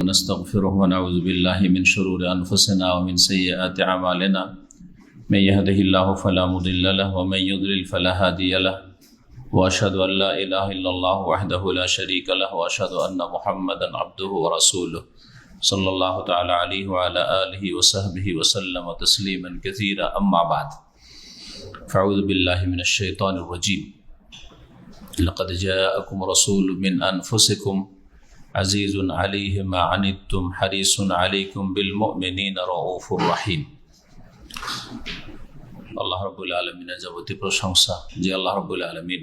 نستغفره ونعوذ بالله من شرور أنفسنا ومن سيئات أعمالنا من يهده الله فلا مضل له ومن يضلل فلا هادي له وأشهد أن لا إله إلا الله وحده لا شريك له وأشهد أن محمدا عبده ورسوله صلى الله تعالى عليه وعلى آله وصحبه وسلم تسليما كثيرا أما بعد فأعوذ بالله من الشيطان الرجيم لقد جاءكم رسول من أنفسكم عزيز عليه ما عنتم حريص عليكم بالمؤمنين رؤوف رحيم আল্লাহ রাব্বুল আলামিনের যাবতীয় প্রশংসা যে আল্লাহ রাব্বুল আলামিন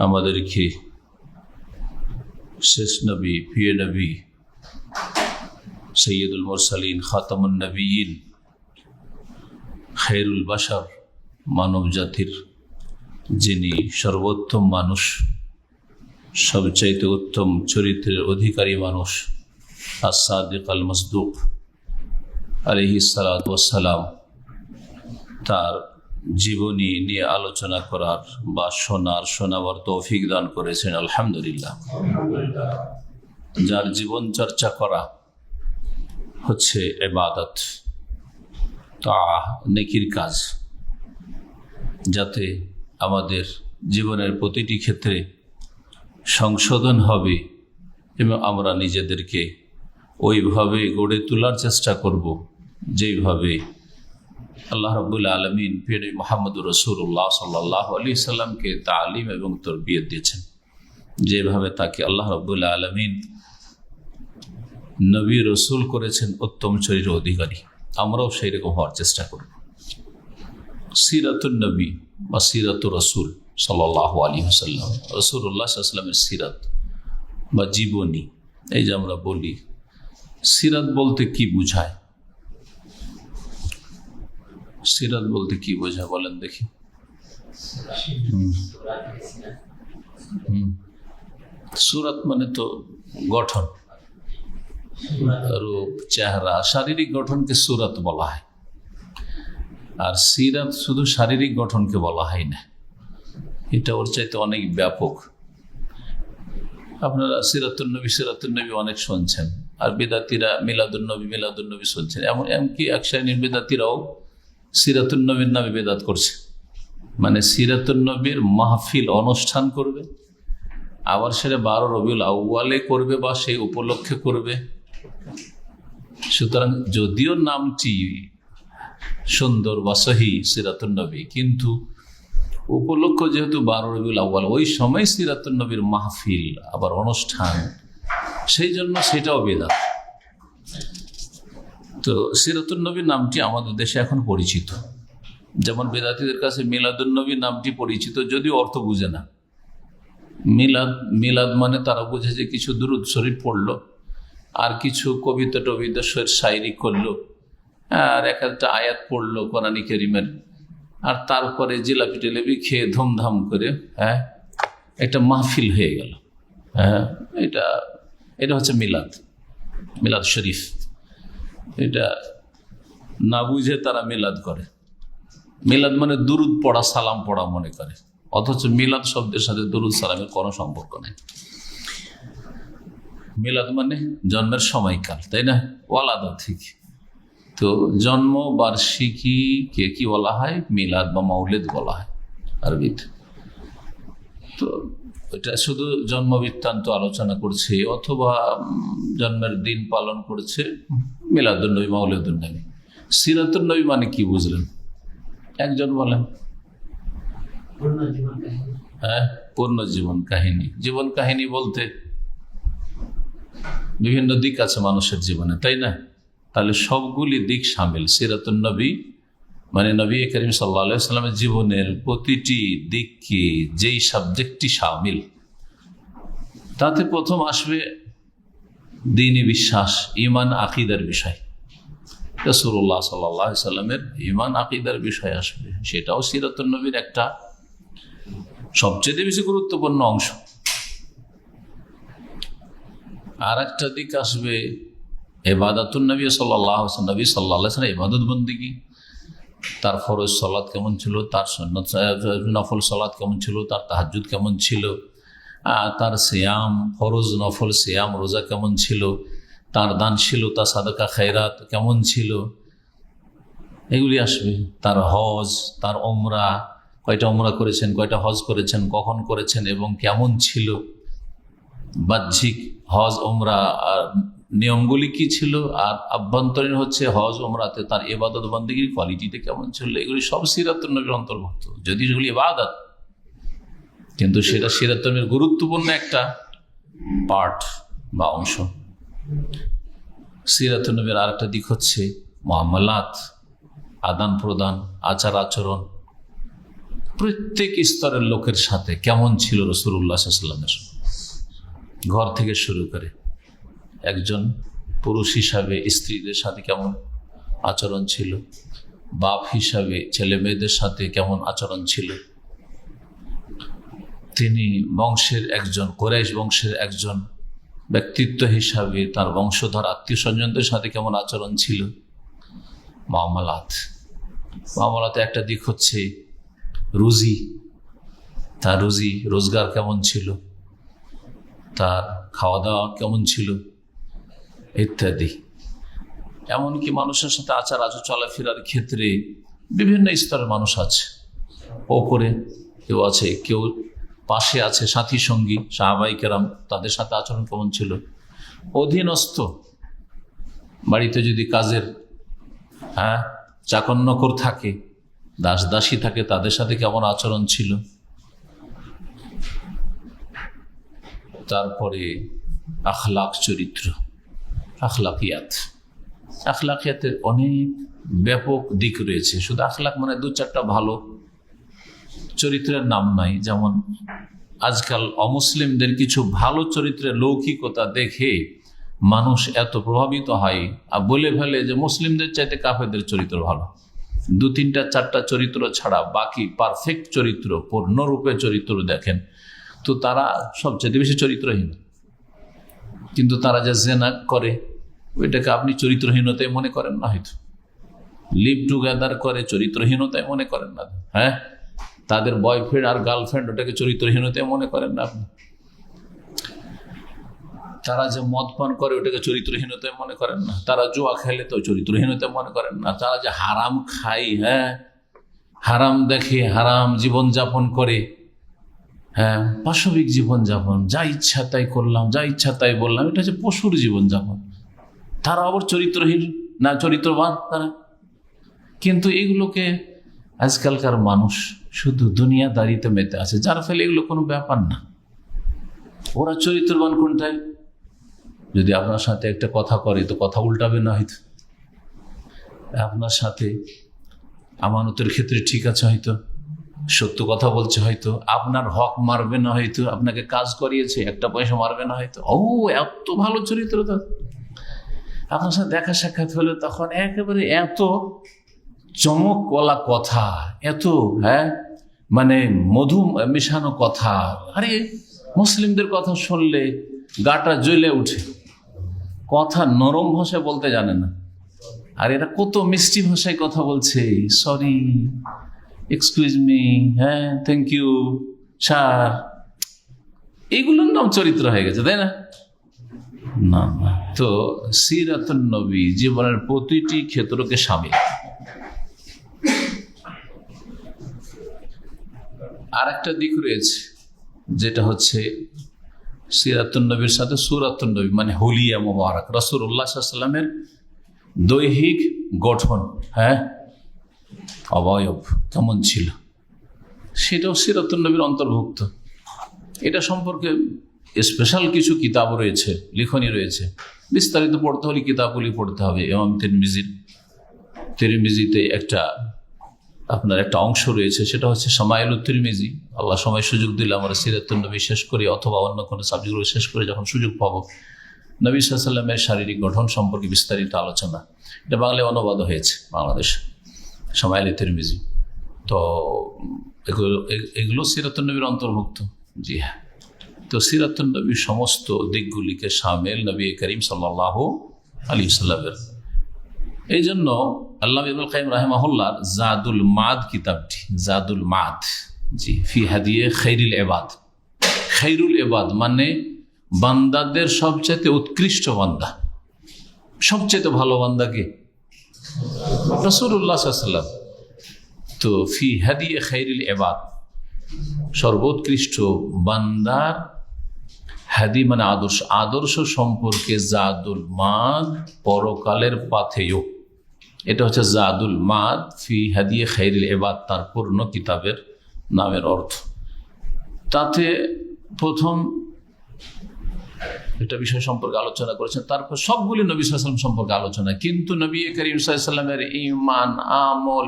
আমাদেরকে শেষ নবী প্রিয় নবী সৈয়দুল মুরসালিন খাতামুন নবিয়্যিন খায়রুল বাশার মানব জাতির যিনি সর্বোত্তম মানুষ, সবচাইতে উত্তম চরিত্রের অধিকারী মানুষ, as-সাদিক আল-মাসদুক আলাইহিস সালাতু ওয়াস সালাম, তার জীবনী নিয়ে আলোচনা করার বা শোনাবার তৌফিক দান করেছেন আলহামদুলিল্লাহ। যার জীবন চর্চা করা হচ্ছে ইবাদত, তাআহ, নেকির কাজ, যাতে আমাদের জীবনের প্রতিটি ক্ষেত্রে সংশোধন হবে এবং আমরা নিজেদেরকে ওইভাবে গড়ে তোলার চেষ্টা করব যেইভাবে আল্লাহ রাব্বুল আলামিন প্রিয় মুহাম্মদুর রাসূলুল্লাহ সাল্লাল্লাহু আলাইহি সাল্লামকে তালিম এবং তরবিয়ত দিয়েছেন, যেভাবে তাকে আল্লাহ রাব্বুল আলামিন নবী রসুল করেছেন উত্তম চরিত্রের অধিকারী। আমরাও সেই রকম হওয়ার চেষ্টা করব। সিরাতুন নবী বা সিরাতুর রসুল সাল্লাল্লাহু আলাইহি ওয়াসাল্লাম, রাসূলুল্লাহ সাল্লাল্লাহু আলাইহি ওয়াসাল্লামের সিরাত বা জীবনী, এই যে আমরা বলি সিরাত বলতে কি বোঝায়? সিরাত বলতে কি বোঝায় বলেন দেখি। সুরাত মানে তো গঠন, রূপ, চেহারা, শারীরিক গঠনকে সুরাত বলা হয়। আর সিরাত শুধু শারীরিক গঠনকে বলা হয় না, এটা ওর চাইতে অনেক ব্যাপক। আপনারা সিরাতুন নবী অনেক শুনছেন, আর বিদাতিরা মিলাদুন নবী শুনছেন। এমনকি এক শ্রেণীর বিদাতিরাও সিরাতুন নবীর নামে বেদাত করছে, মানে সিরাতুন নবীর মাহফিল অনুষ্ঠান করবে, আবার সেটা 12 রবিউল আউয়ালে করবে বা সেই উপলক্ষে করবে। সুতরাং যদিও নামটি সুন্দর বা সহি সিরাতুন নবী, কিন্তু উপলক্ষ যেহেতু 12 রবিউল আউয়াল, ওই সময় সিরাতুন নবীর মাহফিল আবার অনুষ্ঠান, সেই জন্য সেটাও বেদাত। তো সিরাতুন নবীর নামটি আমাদের দেশে এখন পরিচিত, যেমন বেদাতীদের কাছে মিলাদুন নবী নামটি পরিচিত, যদিও অর্থ বুঝে না। মিলাদ মানে তারা বুঝে যে কিছু দুরূদ শরীফ পড়লো, আর কিছু কবিতা টবিতা শায়রি করলো, আর একটা আয়াত পড়লো কোরআন কারীমের, আর তারপরে জিলাপি টিলাপি খেয়ে ধুমধাম করে একটা মাহফিল হয়ে গেল। এটা হচ্ছে মিলাদ শরীফ। এটা না বুঝে তারা মিলাদ করে। মিলাদ মানে দুরুদ পড়া, সালাম পড়া মনে করে, অথচ মিলাদ শব্দের সাথে দুরুদ সালামের কোনো সম্পর্ক নেই। মিলাদ মানে জন্মের সময়কাল, তাই না? ওয়ালাদা ঠিক। তো জন্ম বার্ষিকীকে কি বলা হয়? মিলাদ বা মাউলিদ বলা হয় আরবিতে। তো এটা শুধু জন্ম বৃত্তান্ত আলোচনা করছে অথবা জন্মের দিন পালন করছে, মিলাদুন নবী, মাউলিদুন নবী। সিরাতুন নবী মানে কি বুঝলেন? একজন বলেন। পূর্ণ জীবন কাহিনী। জীবন কাহিনী বলতে বিভিন্ন দিক আছে মানুষের জীবনে, তাই না? তাহলে সবগুলি দিক শামিল। সিরাতুন নবী মানে নবী করিম সাল্লাল্লাহু আলাইহি ওয়াসাল্লামের জীবনের প্রতিটি দিককে যেই সাবজেক্টটি শামিল, তাতে প্রথম আসবে দ্বীনি বিশ্বাস, ঈমান, আকীদার বিষয়। রাসূলুল্লাহ সাল্লাল্লাহু আলাইহি ওয়াসাল্লামের ঈমান আকীদার বিষয় আসবে, সেটাও সিরাতুন নবীর একটা সবচেয়ে বেশি গুরুত্বপূর্ণ অংশ। আর একটা দিক আসবে ইবাদাতুন নবী সাল্লাল্লাহু আলাইহি ওয়াসাল্লাম, নবী সাল্লাল্লাহু আলাইহি ওয়াসাল্লাম ইবাদত বন্দেগী, তার ফরজ সালাত কেমন ছিল, তার সুন্নত নফল সালাত কেমন ছিল, তার তাহাজ্জুদ কেমন ছিল, তার সিয়াম, ফরজ নফল সিয়াম রোজা কেমন ছিল, তার দানশীলতা, সাদাকা খায়রাত কেমন ছিল, এগুলি আসবে। তার হজ, তার ওমরা, কয়টা ওমরা করেছেন, কয়টা হজ করেছেন, কখন করেছেন এবং কেমন ছিল, বাহ্যিক হজ ওমরা আর নিয়মগুলি কি ছিল, আর আভ্যন্তরীণ হচ্ছে হজ ওমরাতে তার ইবাদত বন্দেগীর কোয়ালিটিতে কেমন ছিল, এগুলি সব সিরাতুন নবীর অন্তর্ভুক্ত। যদি এগুলি ইবাদত, কিন্তু সেটা সিরাতুন নবীর গুরুত্বপূর্ণ একটা পার্ট বা অংশ। সিরাতুন নবীর আর একটা দিক হচ্ছে মুআমালাত, আদান প্রদান, আচার আচরণ। প্রত্যেক স্তরের লোকের সাথে কেমন ছিল রাসূলুল্লাহ সাল্লাল্লাহু আলাইহি ওয়াসাল্লামের, ঘর থেকে শুরু করে একজন পুরুষ হিসাবে স্ত্রীদের সাথে কেমন আচরণ ছিল, বাপ হিসাবে ছেলে মেয়েদের সাথে কেমন আচরণ ছিল, তিনি বংশের একজন, কুরাইশ বংশের একজন ব্যক্তিত্ব হিসাবে তার বংশধর আত্মীয় স্বজনদের সাথে কেমন আচরণ ছিল। মামলাতে একটা দিক হচ্ছে রুজি, তার রুজি রোজগার কেমন ছিল, তার খাওয়া দাওয়া কেমন ছিল ইত্যাদি। এমনকি মানুষের সাথে আচার আচরণ চলাফেরার ক্ষেত্রে বিভিন্ন স্তরের মানুষ আছে, ওপরে কেউ আছে, কেউ পাশে আছে, সাথী সঙ্গী সাহাবাই কেরাম, তাদের সাথে আচরণ কেমন ছিল, অধীনস্থ বাড়িতে যদি কাজের চাকর নকর থাকে, দাস দাসী থাকে, তাদের সাথে কেমন আচরণ ছিল। তারপরে আখলাক, চরিত্র, আখলাকিয়াতের অনেক ব্যাপক দিক রয়েছে। শুধু আখলাক মানে দু চারটা ভালো চরিত্রের নাম নাই। যেমন আজকাল অমুসলিমদের কিছু ভালো চরিত্রের লৌকিকতা দেখে মানুষ এত প্রভাবিত হয় আর বলে ফেলে যে মুসলিমদের চাইতে কাফেরদের চরিত্র ভালো। দু তিনটা চারটা চরিত্র ছাড়া বাকি পারফেক্ট চরিত্র, পূর্ণরূপে চরিত্র দেখেন তো তারা সবচেয়ে বেশি চরিত্রহীন। কিন্তু তারা যা জেনা করে ওইটাকে আপনি চরিত্রহীনতায় মনে করেন না, হয়তো লিভ টুগেদার করে চরিত্রহীনতায় মনে করেন না, হ্যাঁ, তাদের বয়ফ্রেন্ড আর গার্লফ্রেন্ড ওটাকে চরিত্রহীনতায় মনে করেন না আপনি। তারা যে মদ পান করে ওটাকে চরিত্রহীনতায় মনে করেন না, তারা জুয়া খেলে তো চরিত্রহীনতায় মনে করেন না, তারা যে হারাম খায়, হ্যাঁ, হারাম দেখে, হারাম জীবন যাপন করে, হ্যাঁ, পাশবিক জীবন যাপন, যা ইচ্ছা তাই করলাম, যা ইচ্ছা তাই বললাম, এটা হচ্ছে পশুর জীবন যাপন। তারা আবার চরিত্রহীন না চরিত্রবান তারা। কিন্তু এগুলোকে আজকালকার মানুষ শুধু দুনিয়াদারিতে মেতে আছে, যার ফলে এগুলো কোনো ব্যাপার না। ওরা চরিত্রবান কোনটায়? যদি আপনার সাথে একটা কথা করে তো কথা উল্টাবে না, হয়তো আপনার সাথে আমানতের ক্ষেত্রে ঠিক আছে, হয়তো সত্য কথা বলছে, হয়তো আপনার হক মারবে না, হয়তো আপনাকে কাজ করিয়েছে একটা পয়সা মারবে না, হয়তো ও এত ভালো চরিত্র। তো আপনার সাথে দেখা সাক্ষাৎ হলে তখন একেবারে এত চমকওয়ালা কথা, এত মানে মধু মেশানো কথা, আরে মুসলিমদের কথা শুনলে গাটা জ্বলে উঠে। কথা নরম ভাষায় বলতে জানে না, আর এরা কত মিষ্টি ভাষায় কথা বলছে, সরি, এক্সকিউজ মি, হ্যাঁ, থ্যাংক ইউ স্যার, এগুলোর নাম চরিত্র হয়ে গেছে, তাই না? না। তো সিরাতুন নবী জীবনের প্রতিটি ক্ষেত্রকে সামিল। আর একটা দিক রয়েছে যেটা হচ্ছে সিরাতুন নবীর সাথে সূরাতুন নবী, মানে হুলিয়া মুবারক, রাসূলুল্লাহ সাল্লাল্লাহু আলাইহি ওয়াসাল্লামের দৈহিক গঠন, হ্যাঁ, অবয়ব কেমন ছিল, সেটাও সিরাতুন নবীর অন্তর্ভুক্ত। এটা সম্পর্কে স্পেশাল কিছু কিতাব রয়েছে, লিখনী রয়েছে, বিস্তারিত পড়তে হলে কিতাবগুলি পড়তে হবে। ইমাম তিরমিজিতে আপনার একটা অংশ রয়েছে, সেটা হচ্ছে শামাইলুত তিরমিজি। আল্লাহ সময় সুযোগ দিলে আমরা সিরাতুন নবী শেষ করি, অথবা অন্য কোনো সাবজেক্টগুলো শেষ করে যখন সুযোগ পাবো, নবী সাল্লাল্লাহু আলাইহি ওয়াসাল্লামের শারীরিক গঠন সম্পর্কে বিস্তারিত আলোচনা। এটা বাংলায় অনুবাদ হয়েছে বাংলাদেশে, শামাইল তিরমিজি। তো এগুলো সিরাতুন নবীর অন্তর্ভুক্ত। জি হ্যাঁ, তো সিরাতুন নবীর সমস্ত দিকগুলিকে শামিল নবী করিম সাল্লাল্লাহু আলাইহি ওয়াসাল্লামের। এই জন্য আল্লামা ইবনুল কাইয়িম রাহিমাহুল্লাহ জাদুল মাদ কিতাবটি, জাদুল মাদ, জি, ফি হাদিয়ে খাইরুল ইবাদ। খাইরুল ইবাদ মানে বান্দাদের সবচেয়ে উৎকৃষ্ট বান্দা, সবচেয়ে ভালো বান্দাকে রাসূলুল্লাহ সাল্লাল্লাহু আলাইহি ওয়াসাল্লাম। তো ফি হাদি খাইরিল ইবাদ, সর্বোৎকৃষ্ট বান্দার হাদি মানে আদর্শ, আদর্শ সম্পর্কে জাদুল মাদ, পরকালের পাথেয়, এটা হচ্ছে জাদুল মাদ ফি হাদি খাইরিল ইবাদ, তার পূর্ণ কিতাবের নামের অর্থ। তাতে প্রথম এটা বিষয় সম্পর্কে আলোচনা করেছেন, তারপর সবগুলি নবী সাল্লাল্লাহু আলাইহি ওয়াসাল্লাম সম্পর্কে আলোচনা। কিন্তু নবী করিম সাল্লাল্লাহু আলাইহি ওয়াসাল্লামের ঈমান, আমল,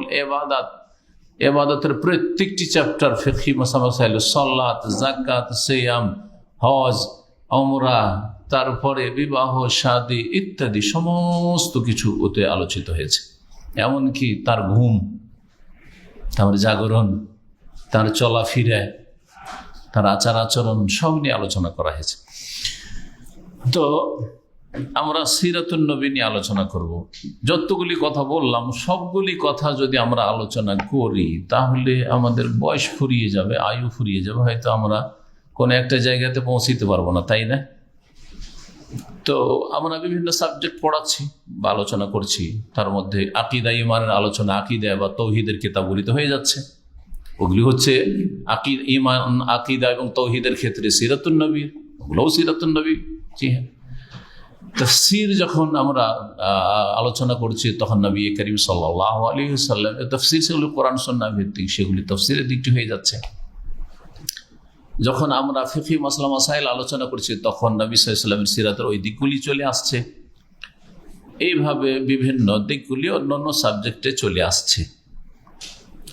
ইবাদতের প্রত্যেকটি চ্যাপ্টার, ফিকহি মাসাইল, সালাত, যাকাত, সিয়াম, হজ, উমরা, তারপরে বিবাহ, শাদী ইত্যাদি সমস্ত কিছু ওতে আলোচিত হয়েছে। এমনকি তার ঘুম, তার জাগরণ, তার চলাফেরা, তার আচার আচরণ সব নিয়ে আলোচনা করা হয়েছে। তো আমরা সিরাতুন নবী নিয়ে আলোচনা করব। যতগুলি কথা বললাম সবগুলি কথা যদি আমরা আলোচনা করি তাহলে আমাদের বয়স ফুরিয়ে যাবে, আয়ু ফুরিয়ে যাবে, হয়তো আমরা কোনো একটা জায়গাতে পৌঁছিতে পারবো না, তাই না? তো আমরা বিভিন্ন সাবজেক্ট পড়াচ্ছি বা আলোচনা করছি, তার মধ্যে আকিদা ইমানের আলোচনা, আকিদা বা তৌহিদের কিতাবগুলি তো হয়ে যাচ্ছে। ওগুলি হচ্ছে ইমান, আকিদা এবং তৌহিদের ক্ষেত্রে সিরাতুন নবী, ওগুলোও সিরাতুন নবী। জি হ্যাঁ, তাফসীর যখন আমরা আলোচনা করছি তখন নবী করিম সাল্লাল্লাহু আলাইহি ওয়াসাল্লাম তাফসীর, সেগুলো কোরআন সুন্নাহ ভিত্তিক, সেগুলি তাফসীরের দিকটি হয়ে যাচ্ছে। যখন আমরা ফিকহি মাসলা মাসাইল আলোচনা করছি তখন নবী সাল্লাল্লাহু আলাইহি ওয়াসাল্লামের সিরাতের ওই দিকগুলি চলে আসছে। এইভাবে বিভিন্ন দিকগুলি অন্যান্য সাবজেক্টে চলে আসছে।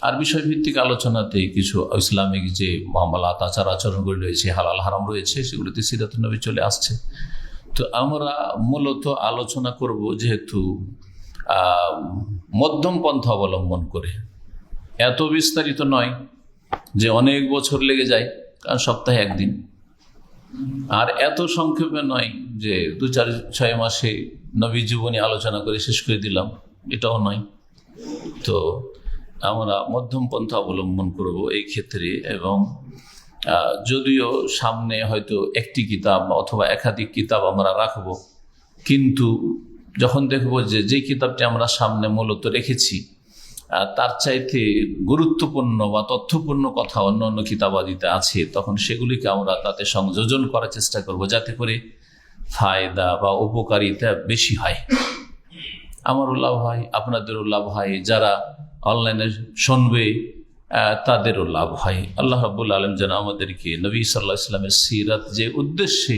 আর বিষয়ভিত্তিক আলোচনাতে কিছু ইসলামিক যে মামলাত, আচার আচরণগুলি রয়েছে, হালাল হারাম রয়েছে, সেগুলোতে সিরাতুন নবী চলে আসছে। তো আমরা মূলত আলোচনা করব যেহেতু মধ্যম পন্থা অবলম্বন করে, এত বিস্তারিত নয় যে অনেক বছর লেগে যায়, কারণ সপ্তাহে একদিন, আর এত সংক্ষেপে নয় যে 2-4-6 মাসে নবী জীবনী আলোচনা করে শেষ করে দিলাম, এটাও নয়। তো আমরা মধ্যম পন্থা অবলম্বন করব এই ক্ষেত্রে। এবং যদিও সামনে হয়তো একটি কিতাব অথবা একাধিক কিতাব আমরা রাখব, কিন্তু যখন দেখব যে কিতাবটি আমরা সামনে মূলত রেখেছি তার চাইতে গুরুত্বপূর্ণ বা তথ্যপূর্ণ কথা অন্য অন্য কিতাবাদিতে আছে, তখন সেগুলিকে আমরা তাতে সংযোজন করার চেষ্টা করব, যাতে করে ফায়দা বা উপকারিতা বেশি হয়। আমারও লাভ হয়, আপনাদেরও লাভ হয়, যারা অনলাইনে শুনবে তাদেরও লাভ হয়। আল্লাহ রাব্বুল আলামিন যেন আমাদেরকে নবী সাল্লাল্লাহু আলাইহি ওয়াসাল্লামের সিরাত যে উদ্দেশ্যে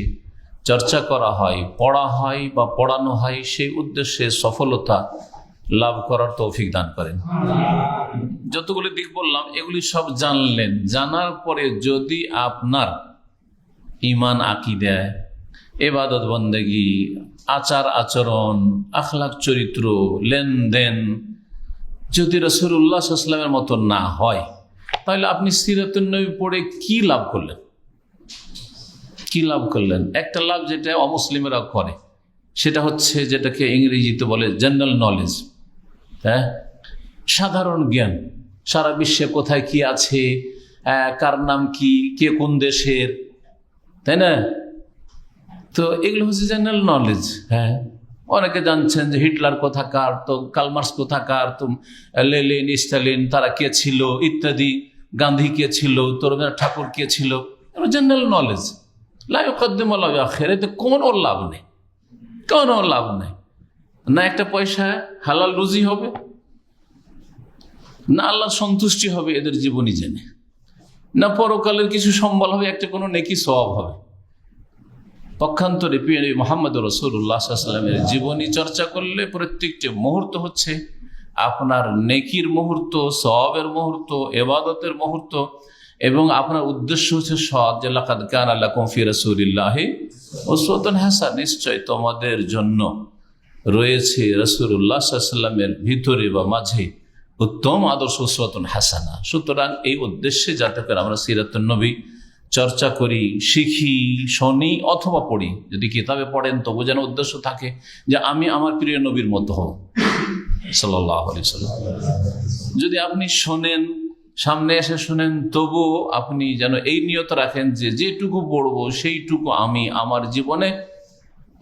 চর্চা করা হয়, পড়া হয় বা পড়ানো হয়, সেই উদ্দেশ্যে সফলতা লাভ করার তৌফিক দান করেন। যতগুলি দিক বললাম এগুলি সব জানলেন, জানার পরে যদি আপনার ঈমান, আকীদা, ইবাদত বন্দেগী, আচার আচরণ, আখলাক, চরিত্র, লেনদেন যদি রাসূলুল্লাহ সাল্লাল্লাহু আলাইহি ওয়াসাল্লামের মতো না হয়, তাহলে আপনি সিরাতুন নবী পড়ে কি লাভ করলেন? কি লাভ করলেন? একটা লাভ যেটা অমুসলিমেরা করে, সেটা হচ্ছে যেটাকে ইংরেজিতে বলে জেনারেল নলেজ। হ্যাঁ, সাধারণ জ্ঞান, সারা বিশ্বে কোথায় কি আছে, কার নাম কি, কে কোন দেশের, তাই না? তো এগুলো হচ্ছে জেনারেল নলেজ। হ্যাঁ, অনেকে জানছেন যে হিটলার কোথাকার, তো কার্ল কোথাকার, তো লেনিন, স্টালিন তারা কে ছিল ইত্যাদি, গান্ধী কে ছিল, তো রবীন্দ্রনাথ ঠাকুর কে ছিল, জেনারেল নলেজ। লা ইউকাদ্দিমু আলা আখির, এতে কোনো লাভ নেই, কোনো লাভ নেই। না একটা পয়সা হালাল রুজি হবে, না আল্লাহর সন্তুষ্টি হবে এদের জীবনী জেনে, না পরকালের কিছু সম্বল হবে, একটা কোনো নেকি সওয়াব হবে। পক্ষান্তরে প্রিয় নবী মুহাম্মদ রাসূলুল্লাহ সাল্লাল্লাহু আলাইহি ওয়াসাল্লামের জীবনী চর্চা করলে প্রত্যেকটি মুহূর্ত হচ্ছে আপনার নেকির মুহূর্ত, সওয়াবের মুহূর্ত, ইবাদতের মুহূর্ত, এবং আপনার উদ্দেশ্য হচ্ছে সৎ, যে লাকাদ কানা লাকুম ফি রাসূলিল্লাহি উসওয়াতুন হাসানাহ, নিশ্চয় তোমাদের জন্য রয়েছে রাসূলুল্লাহ সাল্লাল্লাহু আলাইহি ওয়াসাল্লামের ভিতরে বা মাঝে উত্তম আদর্শ, উসওয়াতুন হাসানাহ। সুতরাং এই উদ্দেশ্যে যাতে করে আমরা সিরাতুন নবী চর্চা করি, শিখি, শুনি অথবা পড়ি। যদি কিতাবে পড়েন তবু যেন উদ্দেশ্য থাকে যে আমি আমার প্রিয় নবীর মতো হব সাল্লাল্লাহু আলাইহি ওয়াসাল্লাম। যদি আপনি শোনেন, সামনে এসে শোনেন, তবু আপনি যেন এই নিয়ত রাখেন যে যেটুকু পড়বো সেইটুকু আমি আমার জীবনে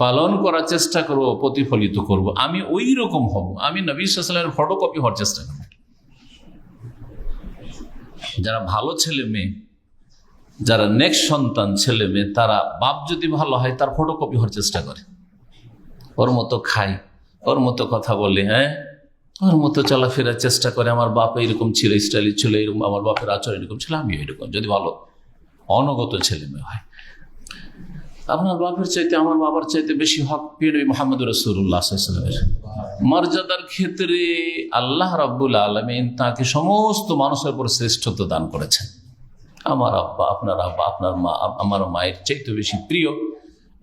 পালন করার চেষ্টা করব, প্রতিফলিত করব, আমি ওই রকম হব, আমি নবী সাল্লাল্লাহু আলাইহি ওয়াসাল্লামের ফটোকপি হওয়ার চেষ্টা করব। যারা ভালো ছেলে মেয়ে, যারা নেক্সট সন্তান ছেলে মেয়ে, তারা বাপ যদি ভালো হয় তার ফটোকপি হওয়ার চেষ্টা করে, ওর মতো খায়, ওর মতো কথা বলে, হ্যাঁ, ওর মতো চলাফেরার চেষ্টা করে। আমার বাপ এইরকম ছিল, স্টাইলি ছিল, এরকম আমার বাপের আচরণ এরকম ছিল, আমি এরকম। যদি ভালো অনগত ছেলে মেয়ে হয়, আপনার বাপের চাইতে আমার বাবার চাইতে বেশি হক প্রিয় নবী মুহাম্মদ রাসূলুল্লাহ সাল্লাল্লাহু আলাইহি ওয়াসাল্লামের। মর্যাদার ক্ষেত্রে আল্লাহ রাব্বুল আলামিন তাকে সমস্ত মানুষের উপর শ্রেষ্ঠত্ব দান করেছেন। আমার আব্বা, আপনার আব্বা, আপনার মা আমার মায়ের চাইতে বেশি প্রিয়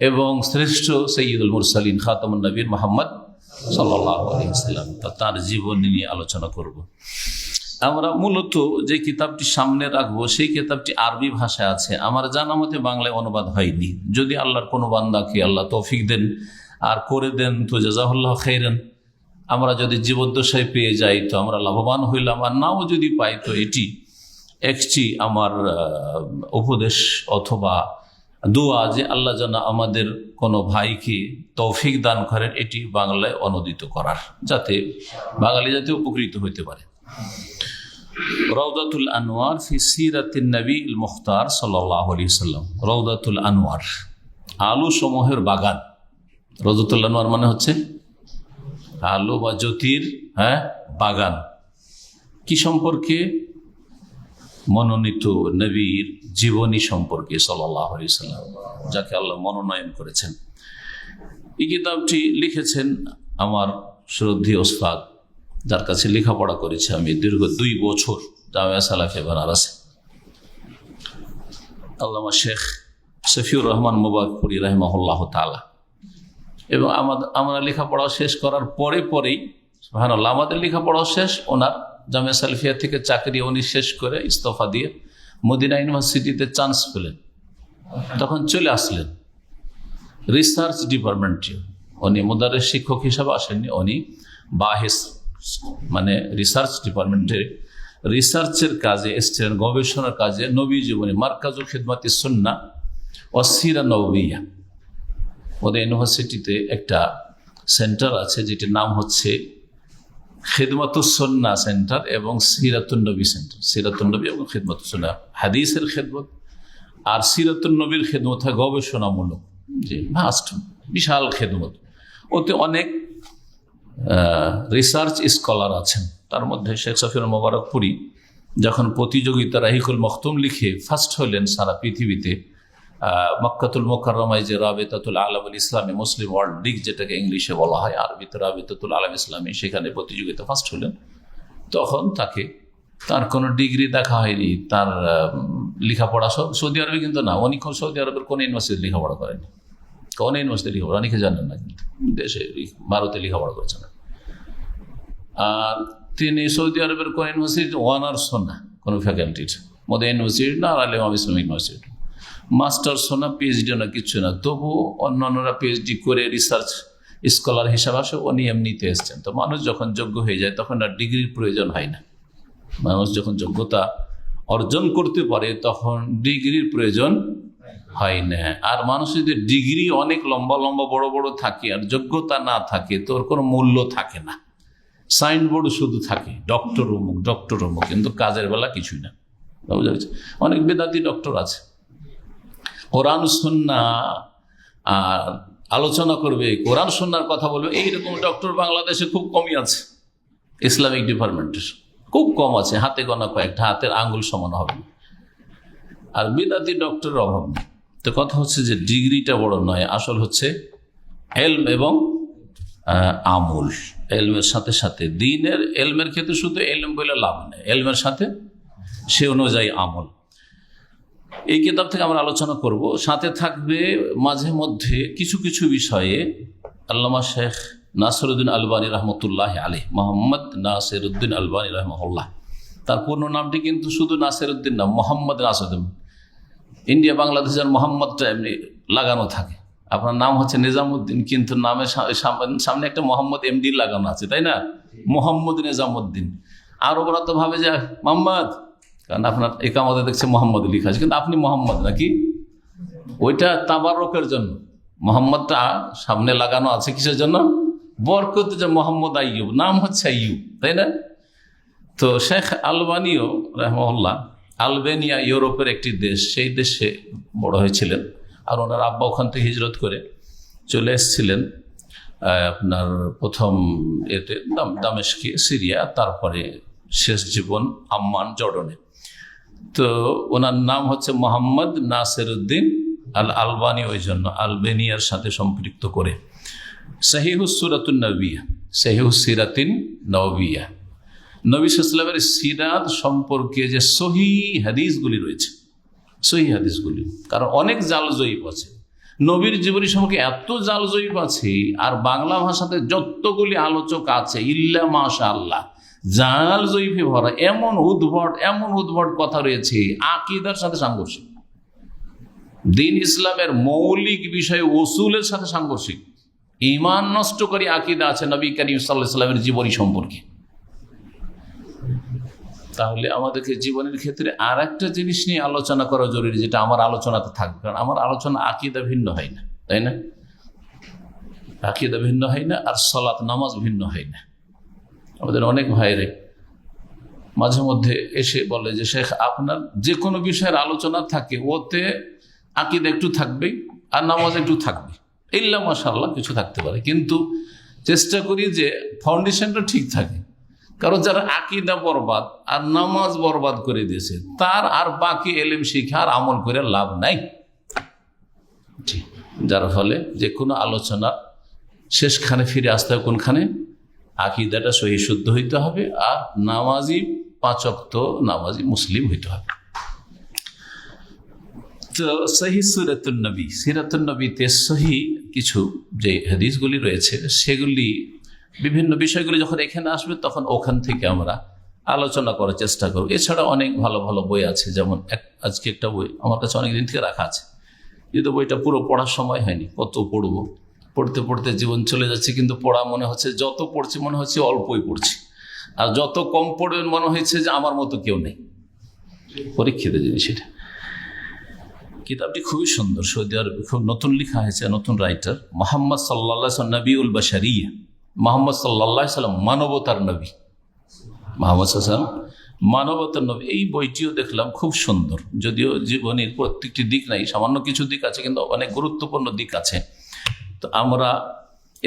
এবং শ্রেষ্ঠ সাইয়্যিদুল মুরসালিন খাতামুন নবীর মুহাম্মদ সাল্লাল্লাহু আলাইহি ওয়াসাল্লাম। তার জীবনী নিয়ে আলোচনা করব। আমরা মূলত যে কিতাবটি সামনে রাখবো সেই কিতাবটি আরবি ভাষায় আছে, আমার জানা মতে বাংলায় অনুবাদ হয়নি। যদি আল্লাহর কোনো বান্দাকে আল্লাহ তৌফিক দেন আর করে দেন তো জাযাহুল্লাহ খাইরান। আমরা যদি জীবদ্দশায় পেয়ে যাই তো আমরা লাভবান হইলাম, আর নাও যদি পাই তো এটি একটি আমার উপদেশ অথবা দোয়া যে আল্লাহ যেন আমাদের কোনো ভাইকে তৌফিক দান করেন এটি বাংলায় অনুদিত করার, যাতে বাঙালি যাতে উপকৃত হইতে পারে। রওদাতুল আনোয়ার ফি সিরাতিন নবীল মুখতার সাল্লাল্লাহু আলাইহি ওয়াসাল্লাম। রওদাতুল আনোয়ার, আলো সমূহের বাগান। রওদাতুল আনোয়ার মানে হচ্ছে আলো বা জ্যোতির বাগান। কি সম্পর্কে? মনোনীত নবীর জীবনী সম্পর্কে সাল্লাল্লাহু আলাইহি ওয়াসাল্লাম, যাকে আল্লাহ মনোনয়ন করেছেন। এই কিতাবটি লিখেছেন আমার শ্রদ্ধেয় ওস্তাদ, যার কাছে লেখাপড়া করেছি আমি দীর্ঘ 2 বছর, জামিয়া সালাফিয়া বেনারসে, আল্লামা শেখ শফিউর রহমান মুবারকপুরি রাহিমাহুল্লাহ তাআলা। এবং আমরা লেখাপড়া শেষ করার পরেই সুবহানাল্লাহ, আমাদের লেখাপড়াও শেষ, ওনার জামিয়া সালাফিয়া থেকে চাকরি উনি শেষ করে ইস্তফা দিয়ে মদিনা ইউনিভার্সিটিতে চান্স পেলেন, তখন চলে আসলেন রিসার্চ ডিপার্টমেন্টে। উনি মুদারিস শিক্ষক হিসাবে আসেননি, উনি বাহেস মানে রিসার্চ ডিপার্টমেন্টে রিসার্চের কাজে এসছেন, গবেষণার কাজে। নবী জীবনী মারকাজুল খিদমাতিস সুন্নাহ ওয়াস সিরা নববিয়া, ওদের ইউনিভার্সিটিতে একটা সেন্টার আছে যেটির নাম হচ্ছে খিদমাতুস সুন্নাহ সেন্টার এবং সিরাতুন নবী সেন্টার। সিরাতুন নবী এবং খিদমাতুস সুন্নাহ, হাদিসের খেদমত, আর সিরাতুন নবীর খেদমত হয় গবেষণামূলক, যে ভাস্ট বিশাল খেদমত। ওতে অনেক রিসার্চ স্কলার আছেন। তার মধ্যে শেখ শফিউর মুবারকপুরি যখন প্রতিযোগিতা রাহিকুল মখতুম লিখে ফার্স্ট হলেন সারা পৃথিবীতে, মক্কাতুল মুকাররমায় যে রাবিতাতুল আলামুল ইসলামী, মুসলিম ওয়ার্ল্ড লীগ যেটাকে ইংলিশে বলা হয়, আরবিতে রাবিতাতুল আলাম ইসলামী, সেখানে প্রতিযোগিতা ফার্স্ট হলেন। তখন তার কোনো ডিগ্রি দেখা হয়নি, তার লেখাপড়া সৌদি আরবে কিন্তু না, উনি সৌদি আরবের কোনো ইউনিভার্সিটি লেখাপড়া করেনি, কোন ইউনিভার্সিটি লেখাপড়া অনেকে জানেন না, কিন্তু দেশে ভারতে লেখাপড়া করেছেন। আর তিনি সৌদি আরবের কোন ইউনিভার্সিটি অনার্সও না, কোনো ফ্যাকাল্টির মধ্যে ইউনিভার্সিটি না, আর আলেম ইসলামিক ইউনিভার্সিটি, মাস্টার্সও না, পিএইচডিও না, কিচ্ছু না। তবু অন্যান্যরা পিএইচডি করে রিসার্চ স্কলার হিসাবে আসে, উনি এমনিতে এসছেন। তো মানুষ যখন যোগ্য হয়ে যায় তখন আর ডিগ্রির প্রয়োজন হয় না। মানুষ যখন যোগ্যতা অর্জন করতে পারে তখন ডিগ্রির প্রয়োজন হয় না। আর মানুষ যদি ডিগ্রি অনেক লম্বা লম্বা বড় বড় থাকে আর যোগ্যতা না থাকে তো ওর কোনো মূল্য থাকে না। সাইনবোর্ড শুধু থাকে ডক্টর অমুক, ডক্টর অমুক, কিন্তু কাজের বেলা কিছুই না। বুঝা যাচ্ছে? অনেক বেদাতি ডক্টর আছে, কোরআন সুন্নাহ আর আলোচনা করবে, কোরআন সুন্নাহর কথা বলবে, এইরকম ডক্টর বাংলাদেশে খুব কমই আছে। ইসলামিক ডিপার্টমেন্টের খুব কম আছে, হাতে গোনা কয়েকটা, হাতের আঙ্গুল সমান হবে। আর বিদাতি ডক্টরের অভাব নেই। তো কথা হচ্ছে যে ডিগ্রিটা বড় নয়, আসল হচ্ছে এলম এবং আমল। এলমের সাথে সাথে দ্বীনের এলমের ক্ষেত্রে শুধু এলম বলে লাভ নেই, এলমের সাথে সে অনুযায়ী আমল। এই কিতাব থেকে আমরা আলোচনা করব, সাথে থাকবে মাঝে মধ্যে কিছু কিছু বিষয়ে আল্লামা শেখ নাসিরউদ্দিন আলবানী রহমতুল্লাহ আলাইহি, মোহাম্মদ নাসিরউদ্দিন আলবানী রহমাহুল্লাহ। তার পূর্ণ নামটি কিন্তু শুধু নাসিরউদ্দিন না, মোহাম্মদ নাসিরউদ্দিন। ইন্ডিয়া বাংলাদেশের মোহাম্মদটা এমনি লাগানো থাকে, আপনার নাম হচ্ছে নিজামুদ্দিন, কিন্তু নামের সামনে একটা মোহাম্মদ এমডি লাগানো আছে, তাই না? মোহাম্মদ নিজামুদ্দিন। আর ওরা তো ভাবে যে মোহাম্মদ, কারণ আপনার একামতে দেখছে মোহাম্মদ লেখা আছে, কিন্তু আপনি মোহাম্মদ নাকি, ওইটা তাবারকের জন্য মোহাম্মদটা সামনে লাগানো আছে কিসের জন্য? বরকত, যে মোহাম্মদ আইয়ুব, নাম হচ্ছে আইয়ুব, তাই না? তো শেখ আলবানিও রাহমাহুল্লাহ, আলবেনিয়া ইউরোপের একটি দেশ, সেই দেশে বড় হয়েছিলেন। আর ওনার আব্বা ওখান থেকে হিজরত করে চলে এসেছিলেন আপনার প্রথম এতে দামেস্কে, সিরিয়া, তারপরে শেষ জীবন আম্মান, জর্ডনে। তো ওনার নাম হচ্ছে মোহাম্মদ নাসিরউদ্দিন আল আলবানি, ওই জন্য আলবেনিয়ার সাথে সম্পৃক্ত করে সহিহুস সূরাতুন নবিয়া, সহিহুস সিরাতিন নবিয়া, নবী সাল্লাল্লাহু আলাইহি ওয়াসাল্লামের সিরাত সম্পর্কে যে সহি হাদিসগুলি রয়েছে, সহি হাদিসগুলি, কারণ অনেক জাল জয়ীফ আছে নবীর জীবনী সম্পর্কে, এত জাল জয়ীফ আছে। আর বাংলা ভাষাতে যতগুলি আলোচক আছে ইল্লা মাশাআল্লাহ জাল জয়ীফে ভরা, এমন উদ্ভট কথা রয়েছে আকীদার সাথে সাংঘর্ষিক, দ্বীন ইসলামের মৌলিক বিষয় উসুলের সাথে সাংঘর্ষিক, ঈমান নষ্টকারী আকীদা আছে নবী করিম সাল্লাল্লাহু আলাইহি ওয়াসাল্লামের জীবনী সম্পর্কে। তাহলে আমাদেরকে জীবনের ক্ষেত্রে আর একটা জিনিস নিয়ে আলোচনা করা জরুরি, যেটা আমার আলোচনাতে থাকবে, কারণ আমার আলোচনা আকীদা ভিন্ন হয় না, তাই না? আকীদা ভিন্ন হয় না, আর সালাত নামাজ ভিন্ন হয় না। আমাদের অনেক ভাইরে মাঝে মধ্যে এসে বলে যে শেখ, আপনার যে কোনো বিষয়ের আলোচনা থাকে ওতে আকীদা একটু থাকবেই আর নামাজ একটু থাকবে, ইল্লা মাশাআল্লাহ কিছু থাকতে পারে, কিন্তু চেষ্টা করি যে ফাউন্ডেশনটা ঠিক থাকে। কারণ যারা আকীদা বরবাদ আর নামাজ বরবাদ করে দিয়েছে, তার আর বাকি এলেম শিখা আর আমল করে লাভ নাই। যার ফলে যে কোনো আলোচনা শেষখানে ফিরে আসতে হবে কোনখানে? আকীদাটা সহি শুদ্ধ হইতে হবে, আর নামাজি, 5 ওয়াক্ত নামাজি মুসলিম হইতে হবে। তো সহি সিরাতুন নবী, সিরাতুন নবীতে সহি কিছু যে হাদিসগুলি রয়েছে, সেগুলি বিভিন্ন বিষয়গুলি যখন এখানে আসবে তখন ওখান থেকে আমরা আলোচনা করার চেষ্টা করব। এছাড়া অনেক ভালো ভালো বই আছে, যেমন আজকে একটা বই আমার কাছে অনেকদিন থেকে রাখা আছে, কিন্তু বইটা পুরো পড়ার সময় হয়নি। কত পড়বো, পড়তে পড়তে জীবন চলে যাচ্ছে, কিন্তু পড়া মনে হচ্ছে, যত পড়ছি মনে হচ্ছে অল্পই পড়ছি, আর যত কম পড়বেন মনে হচ্ছে যে আমার মতো কেউ নেই। পরীক্ষিত জিনিস এটা। কিতাবটি খুবই সুন্দর, সৌদি আরবে খুব নতুন লেখা হয়েছে, নতুন রাইটার মোহাম্মদ সাল্লাল্লাহু আলাইহি ওয়াসাল্লাম, নবিউল বাশারিয়া, মোহাম্মদ সাল্লাল্লাহু আলাইহি ওয়াসাল্লাম মানবতার নবী, মোহাম্মদ সাল্লাল্লাহু আলাইহি ওয়াসাল্লাম মানবতার নবী। এই বইটিও দেখলাম খুব সুন্দর, যদিও জীবনের প্রত্যেকটি দিক নাই, সামান্য কিছু দিক আছে, কিন্তু অনেক গুরুত্বপূর্ণ দিক আছে। তো আমরা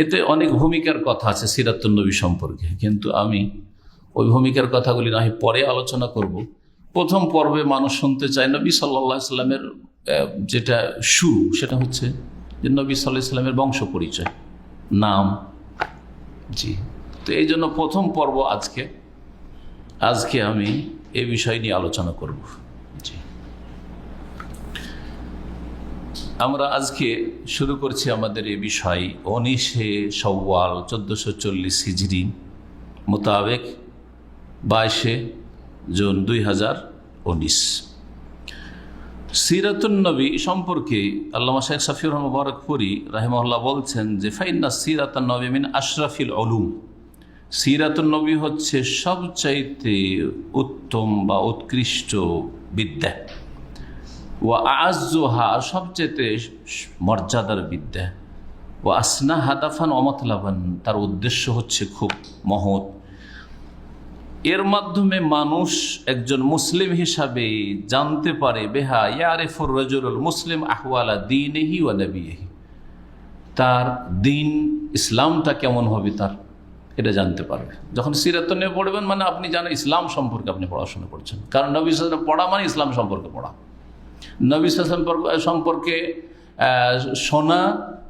এতে অনেক ভূমিকার কথা আছে সিরাতুন নবী সম্পর্কে, কিন্তু আমি ওই ভূমিকার কথাগুলি না হয় পরে আলোচনা করব। প্রথম পর্বে মানুষ শুনতে চায় নবী সাল্লাল্লাহু আলাইহি ওয়াসাল্লামের যেটা শুরু, সেটা হচ্ছে যে নবী সাল্লাল্লাহু আলাইহি ওয়াসাল্লামের বংশ পরিচয়, নাম। জি, তো এই জন্য প্রথম পর্ব আজকে আমি এই বিষয় নিয়ে আলোচনা করব। জি, আমরা আজকে শুরু করছি আমাদের এই বিষয় 19শে শাওয়াল 1440 হিজরি মোতাবেক 22শে জুন 2019। সিরাতুন নবী সম্পর্কে আল্লামা শেখ শাফিউর রহমান মুবারকপুরী রাহিমাহুল্লাহ বলছেন যে ফাইন্না সিরাতুন নবী মিন আশরাফিল উলুম, সিরাতুন নবী হচ্ছে সবচাইতে উত্তম বা উৎকৃষ্ট বিদ্যা, ওয়া আযুহা সবচাইতে মর্যাদার বিদ্যা, ওয়া আসনা হাদাফান ওয়া মাতলাবান তার উদ্দেশ্য হচ্ছে খুব মহৎ। এর মাধ্যমে মানুষ একজন মুসলিম হিসাবে জানতে পারে বেহা ইয়ারিফুর রাজুলুল মুসলিম আহওয়ালা দীনিহি ওয়া নবিয়িহি, তার দিন ইসলামটা কেমন হবে তার এটা জানতে পারবে। যখন সিরাতুন নবী পড়বেন মানে আপনি জানেন ইসলাম সম্পর্কে আপনি পড়াশোনা করছেন, কারণ নবী সাল্লাল্লাহু আলাইহি ওয়াসাল্লাম পড়া মানে ইসলাম সম্পর্কে পড়া, নবী সাল্লাল্লাহু আলাইহি ওয়াসাল্লাম সম্পর্কে শোনা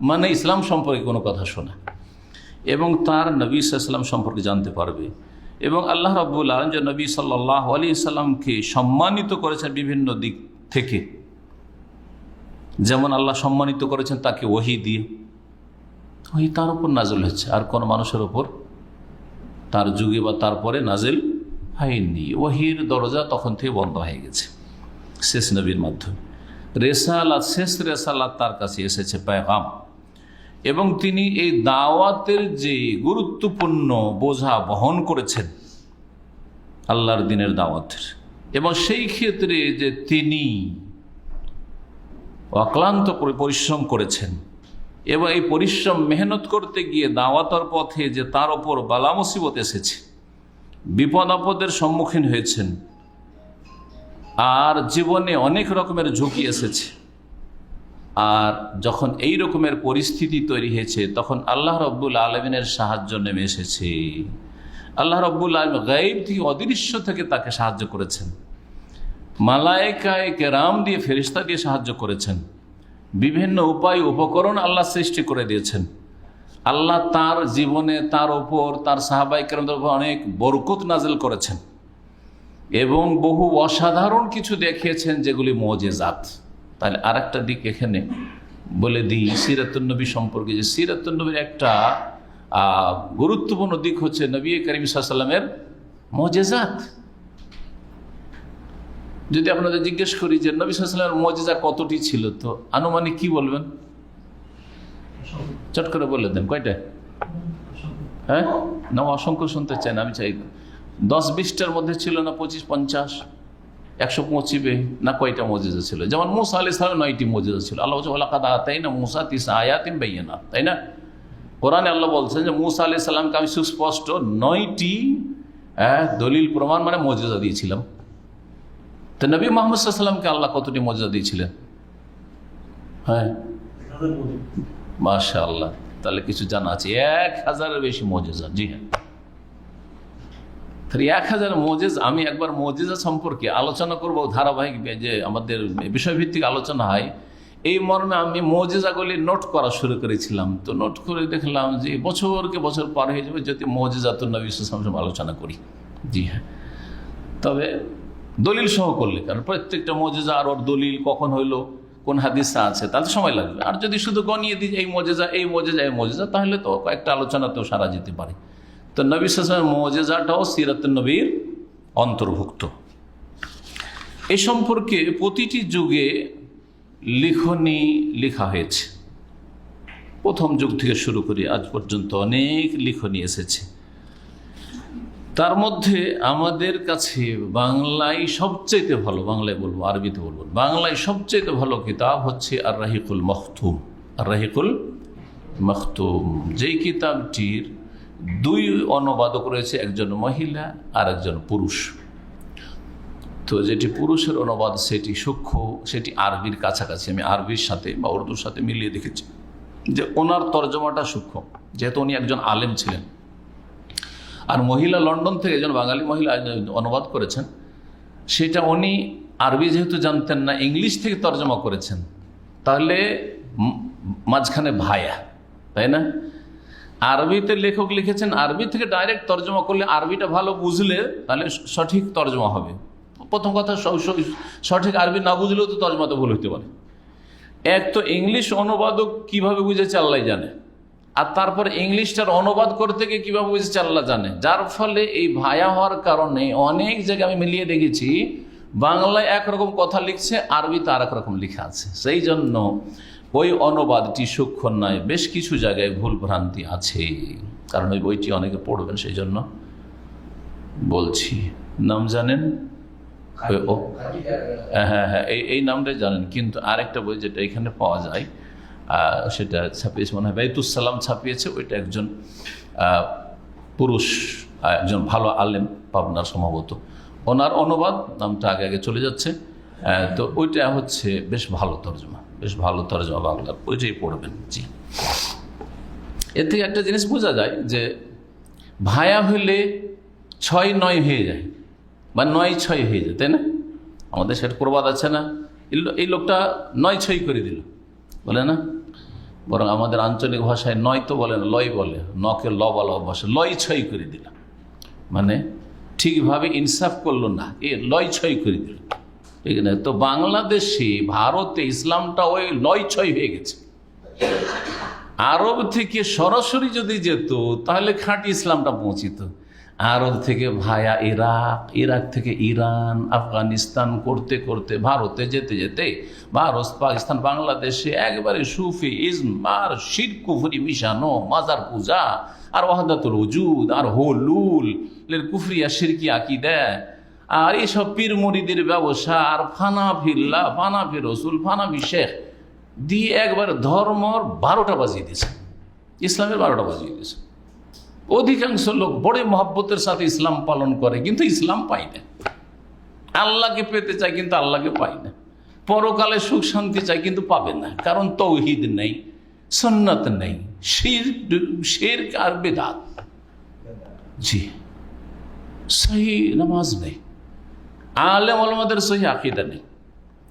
মানে ইসলাম সম্পর্কে কোনো কথা শোনা, এবং তার নবী সাল্লাল্লাহু আলাইহি ওয়াসাল্লাম সম্পর্কে জানতে পারবে। এবং আল্লাহ রাব্বুল আলামিন যে নবী সাল্লাল্লাহু আলাইহি ওয়াসাল্লামকে সম্মানিত করেছেন বিভিন্ন দিক থেকে, যেমন আল্লাহ সম্মানিত করেছেন তাকে ওহী দিয়ে, ওহী তার উপর নাজিল হচ্ছে, আর কোন মানুষের উপর তার যুগে বা তারপরে নাজিল হয়নি। ওহীর দরজা তখন থেকে বন্ধ হয়ে গেছে শেষ নবীর মাধ্যমে। রেসালাত, শেষ রেসালাত তার কাছে এসেছে, পেগাম, এবং তিনি এই দাওয়াতের যে গুরুত্বপূর্ণ বোঝা বহন করেছেন আল্লাহর দ্বীনের দাওয়াতের, এবং সেই ক্ষেত্রে যে তিনি অক্লান্ত পরিশ্রম করেছেন, এবং এই পরিশ্রম মেহনত করতে গিয়ে দাওয়াতের পথে যে তার ওপর বালা মুসিবত এসেছে, বিপদ আপদের সম্মুখীন হয়েছেন, আর জীবনে অনেক রকমের ঝুঁকি এসেছে, আর যখন এই রকমের পরিস্থিতি তৈরি হয়েছে তখন আল্লাহ রব্বুল আলমিনের সাহায্য নেমে এসেছে। আল্লাহ রব্বুল আলমিন গায়ব থেকে, অদৃশ্য থেকে তাকে সাহায্য করেছেন, মালায়েকায়ে কেরাম দিয়ে, ফেরেশতা দিয়ে সাহায্য করেছেন, বিভিন্ন উপায় উপকরণ আল্লাহ সৃষ্টি করে দিয়েছেন। আল্লাহ তার জীবনে, তার ওপর, তার সাহাবায়ে কেরামদের উপর অনেক বরকত নাজিল করেছেন এবং বহু অসাধারণ কিছু দেখিয়েছেন যেগুলি মুজিজাত। তাহলে আর একটা দিক এখানে বলে দিই সিরাতুন নবী সম্পর্কে, যে সিরাতুন নবীর একটা গুরুত্বপূর্ণ দিক হচ্ছে নবী করিম সাল্লাল্লাহু আলাইহি ওয়াসাল্লামের মুজিজাত। যদি আপনাদের জিজ্ঞেস করি যে নবী সাল্লাল্লাহু আলাইহি ওয়াসাল্লামের মুজিজা কতটি ছিল, তো আনুমানিক কি বলবেন? চট করে বলে দেন, কয়টা? হ্যাঁ না, অসংখ্য শুনতে চাই না, আমি চাই 10-20টার মধ্যে ছিল না, 25-50 100 পৌঁছিবে না? কয়টা মুজিজা ছিল? যেমন মুসা আলাইহিস সালাম 9টি মুজিজা ছিল। আল্লাহ বলছে ওয়ালাকাদ আতাইনা মুসা 9 আয়াতিন বাইয়িনাত, তাই না? কোরআনে আল্লাহ বলছেন যে মুসা আলাইহিস সালামকে আমি সুস্পষ্ট 9টি দলিল প্রমাণ মানে মুজিজা দিয়েছিলাম। তো নবী মুহাম্মদ সাল্লাল্লাহু আলাইহি ওয়াসাল্লামকে আল্লাহ কতটি মুজিজা দিয়েছিলেন? হ্যাঁ মাশাআল্লাহ, তাহলে কিছু জানা আছে। 1000-এর বেশি মুজিজা। জি হ্যাঁ, 1000 মুজিজা। আমি একবার মুজিজা সম্পর্কে আলোচনা করব ধারাবাহিক, যে আমাদের বিষয়ভিত্তিক আলোচনা হয়, এই মর্মে আমি মুজিজাগুলি নোট করা শুরু করেছিলাম। তো নোট করে দেখলাম যে বছরকে বছর পার হয়ে যাবে যদি মুজিজাতুন নবী সাল্লাল্লাহু আলাইহি ওয়াসাল্লাম আলোচনা করি। জি হ্যাঁ, তবে দলিল সহ করলে, কারণ প্রত্যেকটা মুজিজা আর ওর দলিল কখন হইলো, কোন হাদিসে আছে, তাতে সময় লাগবে। আর যদি শুধু গনিয়ে দিই এই মুজিজা, এই মুজিজা, এই মুজিজা, তাহলে তো কয়েকটা আলোচনাতেও সারা যেতে পারে। তো নবী সাল্লাল্লাহু আলাইহি ওয়াসাল্লামের মুজিজাটাও সিরাতুন নবীর অন্তর্ভুক্ত। এই সম্পর্কে প্রতিটি যুগে লিখনী লেখা হয়েছে। প্রথম যুগ থেকে শুরু করে আজ পর্যন্ত অনেক লিখনী এসেছে। তার মধ্যে আমাদের কাছে বাংলায় সবচাইতে ভালো, বাংলায় বলবো, আরবিতে বলবো, বাংলায় সবচাইতে ভালো কিতাব হচ্ছে আর রাহিকুল মখতুম। আর রাহিকুল মখতুম, যেই কিতাবটির 2 অনুবাদক রয়েছে, একজন মহিলা আর একজন পুরুষ। তো যেটি পুরুষের অনুবাদ সেটি সূক্ষ্ম, সেটি আরবির কাছাকাছি। আমি আরবির সাথে বা উর্দুর সাথে মিলিয়ে দেখেছি যে ওনার তর্জমাটা সূক্ষ্ম, যেহেতু উনি একজন আলেম ছিলেন। আর মহিলা লন্ডন থেকে একজন বাঙালি মহিলা অনুবাদ করেছেন, সেটা উনি আরবি যেহেতু জানতেন না, ইংলিশ থেকে তর্জমা করেছেন। তাহলে মাঝখানে ভায়া, তাই না? আরবিতে লেখক লিখেছেন, আরবি থেকে ডাইরেক্ট তর্জমা করলে, আরবিটা ভালো বুঝলে তাহলে সঠিক তর্জমা হবে। প্রথম কথা, সঠিক আরবি না বুঝলেও তো তর্জমাতে ভুল হতে পারে। এক তো ইংলিশ অনুবাদক কিভাবে বুঝেছে আল্লাহ জানে, আর তারপর ইংলিশটার অনুবাদ করতে গিয়ে কীভাবে বুঝেছে আল্লাহ জানে। যার ফলে এই ভায়া হওয়ার কারণে অনেক জায়গায় আমি মিলিয়ে দেখেছি, বাংলায় একরকম কথা লিখছে, আরবিতে আর একরকম লেখা আছে। সেই জন্য ওই অনুবাদটি সূক্ষ্ম নয়, বেশ কিছু জায়গায় ভুল ভ্রান্তি আছে। কারণ ওই বইটি অনেকে পড়বেন, সেই জন্য বলছি। নাম জানেন? হ্যাঁ, এই নামটাই জানেন, কিন্তু আরেকটা বই যেটা এখানে পাওয়া যায়, সেটা ছাপিয়েছে মনে হয় বাইতুস সালাম ছাপিয়েছে। ওইটা একজন পুরুষ, একজন ভালো আলেম, পাবনার সম্ভবত, ওনার অনুবাদ, নামটা আগে আগে চলে যাচ্ছে। তো ওইটা হচ্ছে বেশ ভালো তর্জমা, বেশ ভালো তর্জমা বাংলার, ওইটাই পড়বেন। জি, এর থেকে একটা জিনিস বোঝা যায় যে ভায়া হলে 6-9 হয়ে যায়, বা 9-6 হয়ে যায়, তাই না? আমাদের সেটা প্রবাদ আছে না, এই লোকটা 9-6 করে দিল, বলে না? বরং আমাদের আঞ্চলিক ভাষায় 9 তো বলে না, লয় বলে, নকে ল বলা অভ্যাস, 9-6 করে দিল, মানে ঠিকভাবে ইনসাফ করলো না, এ 9-6 করে দিল, ঠিক না? তো বাংলাদেশে, ভারতে ইসলামটা ওই 9-6 হয়ে গেছে। আরব থেকে সরাসরি যদি যেত তাহলে খাঁটি ইসলামটা পৌঁছিত। আরব থেকে ভায়া ইরাক, ইরাক থেকে ইরান, আফগানিস্তান করতে করতে ভারতে যেতে যেতে ভারত, পাকিস্তান, বাংলাদেশে একবারে সুফি ইজম আর শিরক কুফরি মিশানো, মাজার পূজা আর ওয়াহদাতুল ওজুদ আর হলুল কুফরিয়া শিরকি আকীদা আর এইসব পীর মুরিদের ব্যবসা আর ফানাফিল্লাহ, ফানাফি রসুল, ফানাফি শেখ, দিয়ে একবার ধর্মর 12টা বাজিয়ে দিয়েছে, ইসলামের 12টা বাজিয়ে দিয়েছে। অধিকাংশ লোক বড় মহব্বতের সাথে ইসলাম পালন করে, কিন্তু ইসলাম পায় না। আল্লাহকে পেতে চায় কিন্তু আল্লাহকে পায় না। পরকালে সুখ শান্তি চায় কিন্তু পাবে না, কারণ তৌহিদ নেই, সুন্নাত নেই, শিরক আর বিদআত। জি, সহি নামাজ নেই, আলেম ওলামাদের সহি আকীদা নেই।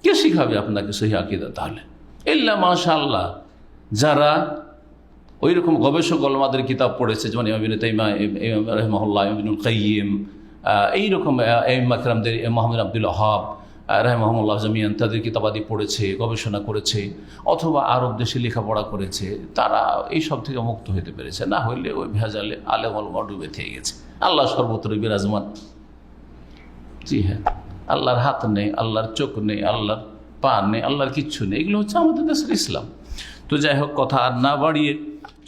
কে শিখাবে আপনাকে সহি আকীদা? তাহলে ইল্লা মাশাআল্লাহ যারা ওই রকম গবেষক ওলামাদের কিতাব পড়েছে, যেমন ইমাম ইবনে তাইমিয়া রাহিমাহুল্লাহ, ইবনুল কাইয়িম, এইরকম আইম্মা কিরামদের, মুহাম্মদ আব্দুল ওয়াহাব রাহিমাহুল্লাহ জামিয়ান, তাদের কিতাবাদি পড়েছে, গবেষণা করেছে, অথবা আরব দেশে লেখাপড়া করেছে, তারা এই সব থেকে মুক্ত হতে পেরেছে। না হইলে ওই ভেজালে আলেম ওলামা ডুবে থেকে গেছে। আল্লাহ সর্বত্র বিরাজমান। জি হ্যাঁ, আল্লাহর হাত নেই, আল্লাহর চোখ নেই, আল্লাহর পা নেই, আল্লাহর কিচ্ছু নেই। এগুলো হচ্ছে আমাদের দেশের ইসলাম। তো যাই হোক, কথা আর না বাড়িয়ে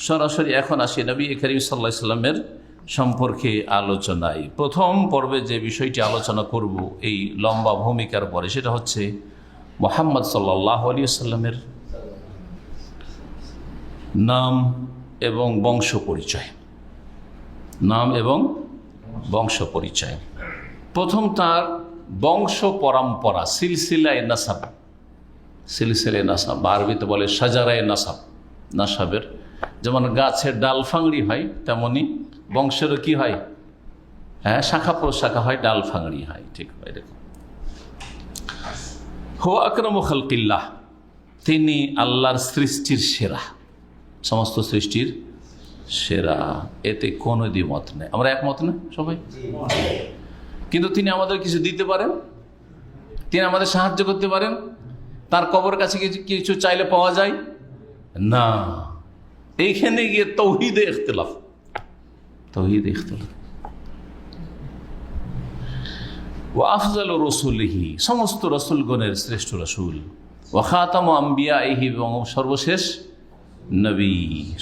সরাসরি এখন আসি নবী করিম সাল্লাল্লাহু আলাইহি ওয়াসাল্লামের সম্পর্কে আলোচনায়। প্রথম পর্বে যে বিষয়টি আলোচনা করব এই লম্বা ভূমিকার পরে, সেটা হচ্ছে মুহাম্মদ সাল্লাল্লাহু আলাইহি ওয়াসাল্লামের নাম এবং বংশ পরিচয়। নাম এবং বংশ পরিচয়। প্রথম তার বংশ পরম্পরা, সিলসিলায়ে নাসাব। সিলসিলায়ে নাসাব আরবিতে বলে শাজারায়ে নাসাব। নাসাবের যেমন গাছের ডাল ফাংড়ি হয়, তেমনি বংশেরও কি হয়? হ্যাঁ, শাখা প্রশাখা হয়, ডাল ফাংড়ি হয়। ঠিক এরকম। হুয়া আকরামু খালকিল্লাহ, তিনি আল্লাহর সৃষ্টির সেরা, সমস্ত সৃষ্টির সেরা। এতে কোনো দ্বিমত নেই। আমরা একমত না সবাই? কিন্তু তিনি আমাদের কিছু দিতে পারেন, তিনি আমাদের সাহায্য করতে পারেন। তার কবর কাছে কিছু চাইলে পাওয়া যায় না। এইখানে গিয়ে তৌহিদে ইখতিলাফ। তৌহিদে ইখতিলাফ। ওয়া আফজালু রাসূলিহি, সমস্ত রাসূলগণের শ্রেষ্ঠ রাসূল। ওয়া খাতামু আম্বিয়াইহি, এবং সর্বশেষ নবী,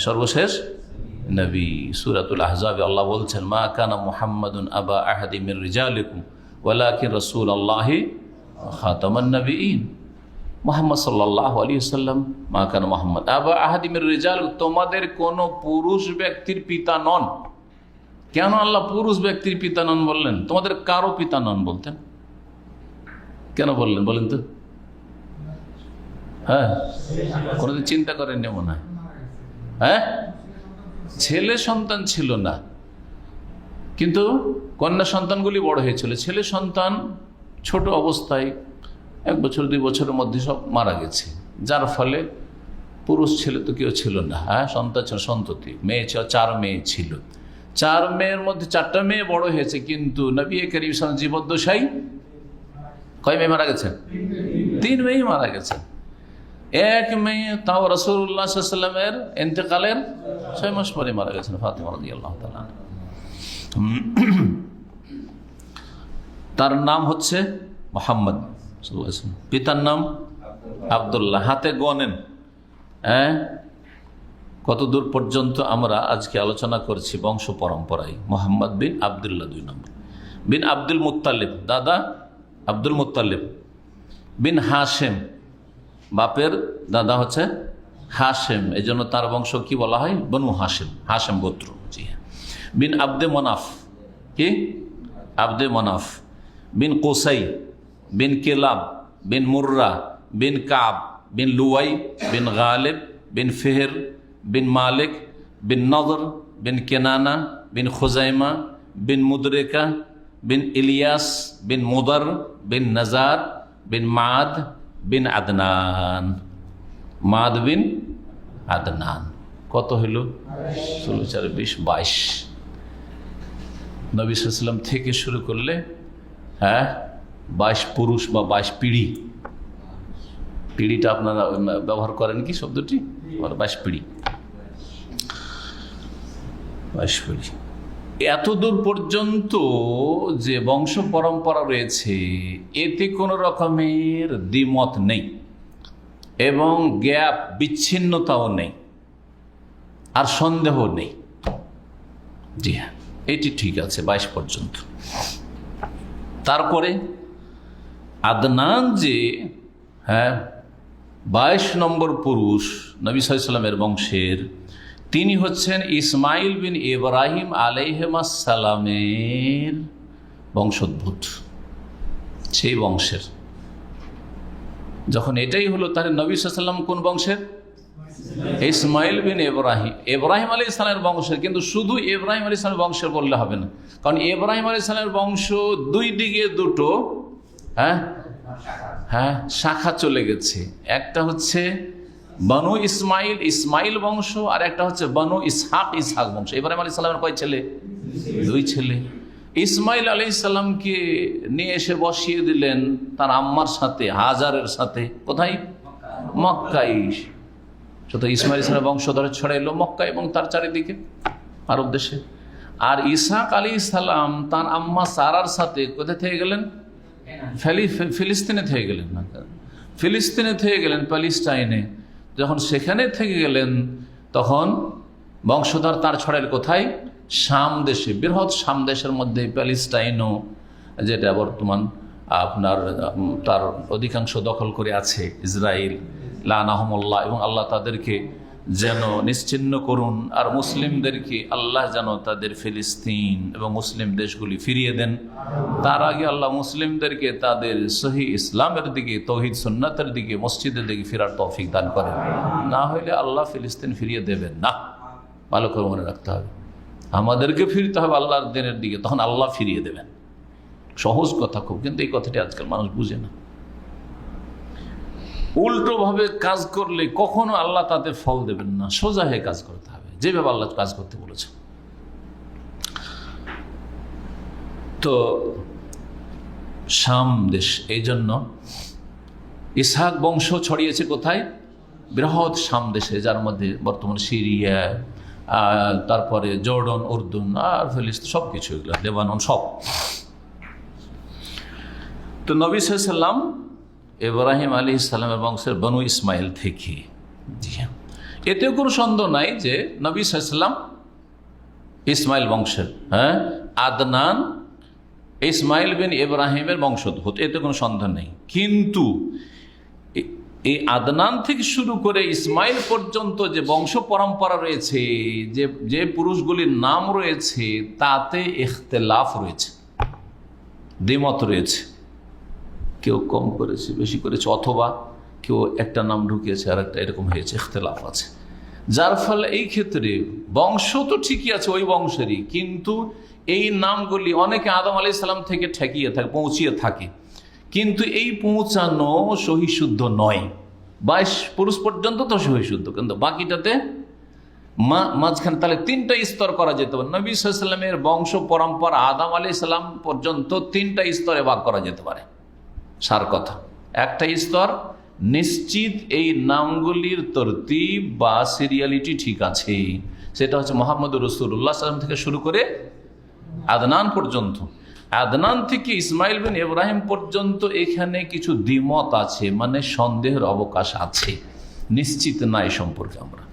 সর্বশেষ নবী। সূরাতুল আহজাবে আল্লাহ বলছেন, মা কানা মুহাম্মাদুন আবা আহাদি মির রিজালিকুম ওয়ালাকিন রাসূলুল্লাহি ওয়া খাতামান নবিয়্যিন। মুহাম্মদ সাল্লাল্লাহু আলাইহি ওয়াসাল্লাম মা কানা মুহাম্মদ আবা আহাদি মির রিজাল, তোমাদের কোন পুরুষ ব্যক্তির পিতা নন। কেন আল্লাহ পুরুষ ব্যক্তির পিতা নন বললেন? তোমাদের কারো পিতা নন বলতেন, কেন বললেন বলেন তো? হ্যাঁ, কোনোদিন চিন্তা করেননি মনে হয়? হ্যাঁ, ছেলে সন্তান ছিল না, কিন্তু কন্যা সন্তানগুলি বড় হয়েছিল। ছেলে সন্তান ছোট অবস্থায় 1 বছর 2 বছরের মধ্যে সব মারা গেছে, যার ফলে পুরুষ ছেলে তো কেউ ছিল না। হ্যাঁ, সন্তান ছিল, সন্ততি, মেয়ে ছিল, 4 মেয়ে ছিল। 4 মেয়ের মধ্যে 4টা মেয়ে বড় হয়েছে, কিন্তু নবী করিম সাল্লাল্লাহু জীবদ্দশায় কয় মেয়ে মারা গেছেন? 3 মেয়ে মারা গেছেন। 1 মেয়ে তাও রাসূলুল্লাহ সাল্লাল্লাহু আলাইহি ওয়াসাল্লামের ইন্তেকালের 6 মাস পরে মারা গেছেন, ফাতেমা রাদিয়াল্লাহু তাআলা। তার নাম হচ্ছে মুহাম্মদ সাল্লাল্লাহু আলাইহি ওয়াসাল্লাম, পিতার নাম আব্দুল্লাহ। হাতে গনেন হ্যাঁ কত দূর পর্যন্ত আমরা আজকে আলোচনা করছি বংশ পরম্পরায়। মোহাম্মদ বিন আবদুল্লাহ 2 নম্বর, বিন আব্দুল মুত্তালিব, দাদা আব্দুল মুত্তালিব, বিন হাশেম, বাপের দাদা হচ্ছে হাশেম, এই জন্য তার বংশ কি বলা হয়? বনু হাশেম, হাশেম গোত্র। জি হ্যাঁ। বিন আব্দে মনাফ, কি আব্দে মনাফ, বিন কোসাই, বিন কেলাব, বিন মুর্রা, বিন কাব, বিন লুয়াই, বিন গালেব, বিন ফেহের, বিন মালিক, বিন নদর, বিন কেনানা, বিন খুজাইমা, বিন মুদরেকা, বিন ইলিয়াস, বিন মুদার, বিন নাজার, বিন মাদ, বিন আদনান। মাদ বিন আদনান। কত হইল? 16 4 20 22। নবী সাল্লাল্লাহু আলাইহি ওয়াসাল্লাম থেকে শুরু করলে হ্যাঁ 22 পুরুষ বা 22 পিঢ়ি। পিঢ়িটা আপনারা ব্যবহার করেন কি শব্দটি? 22 পিঢ়ি, 22 পিঢ়ি। এত দূর পর্যন্ত যে বংশ পরম্পরা রয়েছে, এতে কোনো রকমের দ্বিমত নেই এবং গ্যাপ, বিচ্ছিন্নতাও নেই, আর সন্দেহ নেই। জি হ্যাঁ, এটি ঠিক আছে 22 পর্যন্ত। তারপরে আদনান যে হ্যাঁ 22 নম্বর পুরুষ নবী সাল্লাল্লাহু আলাইহি ওয়াসাল্লামের বংশের, তিনি হচ্ছেন ইসমাইল বিন ইব্রাহিম আলাইহিসসালামের বংশোদ্ভূত, সেই বংশের। যখন এটাই হলো, তাহলে নবী সাল্লাল্লাহু আলাইহি ওয়াসাল্লাম কোন বংশের? ইসমাইল বিন ইব্রাহিম, ইব্রাহিম আলাইহিস সালামের বংশের। কিন্তু শুধু ইব্রাহিম আলাইহিস সালামের বংশের বললে হবে না, কারণ ইব্রাহিম আলাইহিস সালামের বংশ দুই দিকে দুটো শাখা চলে গেছে। একটা হচ্ছে বনু ইসমাইল, ইসমাইল বংশ, আর একটা হচ্ছে বনু ইসহাক, ইসহাক বংশ। ইব্রাহিম আলাইহিস সালামের কয় ছেলে? দুই ছেলে। ইসমাইল আলাইহিস সালামকে নিয়ে এসে বসিয়ে দিলেন তার আম্মার সাথে, হাজারের সাথে। কোথায়? মক্কায়। তো ইসমাইল ইসলামের বংশধর ছড়াইল মক্কা এবং তার চারিদিকে আরব দেশে। আর ইসহাক আলাইহিস সালাম তার আম্মা সারার সাথে কোথায় থেকে গেলেন? ফিলিস্তিনে থেকে গেলেন, না ফিলিস্তিনে থেকে গেলেন, প্যালেস্টাইনে। যখন সেখানে থেকে গেলেন তখন বংশধর তার ছড়াইল কোথায়? শাম দেশে, বৃহৎ শাম দেশের মধ্যে প্যালেস্টাইনও, যেটা বর্তমান আপনার তার অধিকাংশ দখল করে আছে ইসরায়েল, লানাহুমুল্লাহ, এবং আল্লাহ তাদেরকে যেন নিশ্চিহ্ন করুন, আর মুসলিমদেরকে আল্লাহ যেন তাদের ফিলিস্তিন এবং মুসলিম দেশগুলি ফিরিয়ে দেন। তার আগে আল্লাহ মুসলিমদেরকে তাদের সহি ইসলামের দিকে, তৌহিদ সুন্নাতের দিকে, মসজিদের দিকে ফেরার তৌফিক দান করেন। না হইলে আল্লাহ ফিলিস্তিন ফিরিয়ে দেবেন না। ভালো করে মনে রাখতে হবে, আমাদেরকে ফিরতে হবে আল্লাহর দিনের দিকে, তখন আল্লাহ ফিরিয়ে দেবেন। সহজ কথা খুব, কিন্তু এই কথাটি আজকাল মানুষ বুঝে না। উল্টো ভাবে কাজ করলে কখনো আল্লাহ তাতে ফল দেবেন না। সোজা হয়ে কাজ করতে হবে, যেভাবে আল্লাহ কাজ করতে বলেছে। তো শাম দেশ, এই জন্য ইসহাক বংশ ছড়িয়েছে কোথায়? বৃহৎ শাম দেশে, যার মধ্যে বর্তমান সিরিয়া, তারপরে জর্ডন, উর্দুন, আর ফিলিস্তিন, সব কিছু, এগুলো লেবানন, সব। তো নবী সাল্লাল্লাহু আলাইহি ওয়াসাল্লাম ইব্রাহিম আলাইহিস সালামের বংশের বনু ইসমাইল থেকে। জি হ্যাঁ, এতেও কোনো সন্দেহ নাই যে নবী সাল্লাল্লাহু আলাইহি ওয়াসাল্লাম ইসমাইল বংশের। আদনান ইসমাইল বিন ইব্রাহিমের বংশোদ্ভূত, এতে কোনো সন্দেহ নেই। কিন্তু এই আদনান থেকে শুরু করে ইসমাইল পর্যন্ত যে বংশ পরম্পরা রয়েছে, যে পুরুষগুলির নাম রয়েছে, তাতে ইখতিলাফ রয়েছে, দ্বিমত রয়েছে। কেউ কম করেছে, বেশি করেছে, অথবা কেউ একটা নাম ঢুকিয়েছে আর একটা, এরকম হয়েছে, ইখতিলাফ আছে। যার ফলে এই ক্ষেত্রে বংশ তো ঠিকই আছে ওই বংশেরই, কিন্তু এই নামগুলি অনেকে আদম আলাইহিস সালাম থেকে ঠেকিয়ে থাকে, পৌঁছিয়ে থাকে, কিন্তু এই পৌঁছানো সহিশুদ্ধ নয়। 22 পুরুষ পর্যন্ত তো সহিশুদ্ধ, কিন্তু বাকিটাতে মাঝখানে তাহলে 3টা স্তর করা যেতে পারে। নবী সাল্লাল্লাহু আলাইহি ওয়াসাল্লামের বংশ পরম্পরা আদম আলাইহিস সালাম পর্যন্ত 3টা স্তরে ভাগ করা যেতে পারে। সার কথা, একটা স্তর নিশ্চিত এই নামগুলির তরতিব বা সিরিয়ালিটি ঠিক আছে, সেটা হচ্ছে মুহাম্মদুর রাসূলুল্লাহ সাল্লাল্লাহু আলাইহি ওয়াসাল্লাম থেকে শুরু করে আদনান পর্যন্ত। আদনান থেকে ইসমাইল বিন ইব্রাহিম পর্যন্ত এখানে কিছু দ্বিমত আছে, মানে সন্দেহের অবকাশ আছে, নিশ্চিত নাই সম্পর্কে আমরা।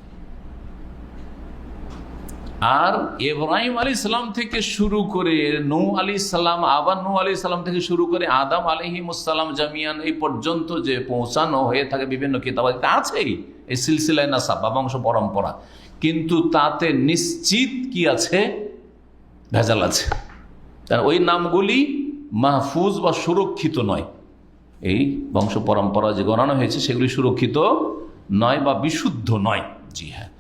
আর ইব্রাহিম আলাইহিস সালাম থেকে শুরু করে নূহ আলাইহিস সালাম, আবার নূহ আলাইহিস সালাম থেকে শুরু করে আদম আলাইহিস সালাম জামিয়ান এই পর্যন্ত যে পৌঁছানো হয়ে থাকে বিভিন্ন কিতাবাতে আছেই এই সিলসিলায়ে নাসাব বা বংশ পরম্পরা, কিন্তু তাতে নিশ্চিত কি আছে? ভেজাল আছে। কারণ ওই নামগুলি মাহফুজ বা সুরক্ষিত নয়। এই বংশ পরম্পরা যে গণনা হয়েছে সেগুলি সুরক্ষিত নয় বা বিশুদ্ধ নয়। জি হ্যাঁ,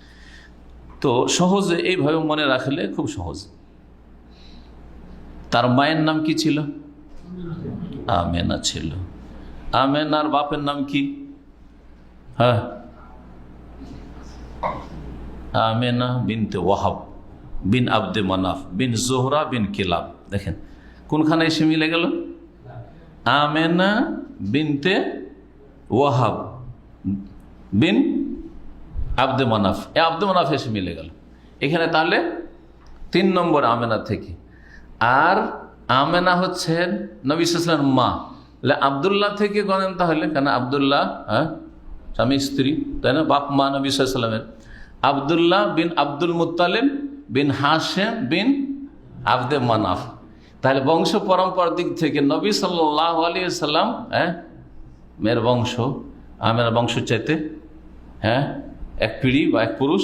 তো সহজে এইভাবে মনে রাখলে খুব সহজ। তার মায়ের নাম কি ছিল? আমেনা ছিল। আমেনার বাপের নাম কি? হ্যাঁ, আমেনা বিনতে ওয়াহাব বিন আব্দে মানাফ বিন জোহরা বিন কিলাব। দেখেন কোনখানে এসে মিলে গেল? আমেনা বিনতে ওয়াহাব বিন আব্দে মানাফ, আব্দে মানাফ এসে মিলে গেল এখানে। তাহলে 3 নম্বর আমেনা থেকে। আর আমেনা হচ্ছেন নবী সাল্লাল্লাহু আলাইহি ওয়াসাল্লামের মা। আব্দুল্লাহ থেকে গণেন তাহলে, কেন আব্দুল্লাহ স্বামী স্ত্রী, তাই না? বাপ মা নবী সাল্লাল্লাহু আলাইহি ওয়াসাল্লামের। আব্দুল্লাহ বিন আব্দুল মুত্তালিব বিন হাশেম বিন আব্দে মানাফ। তাহলে বংশ পরম্পরার দিক থেকে নবী সাল্লাল্লাহু আলাইহি ওয়াসাল্লাম মেয়ের বংশ, আমেনা বংশ চাইতে হ্যাঁ এক পিঁড়ি বা এক পুরুষ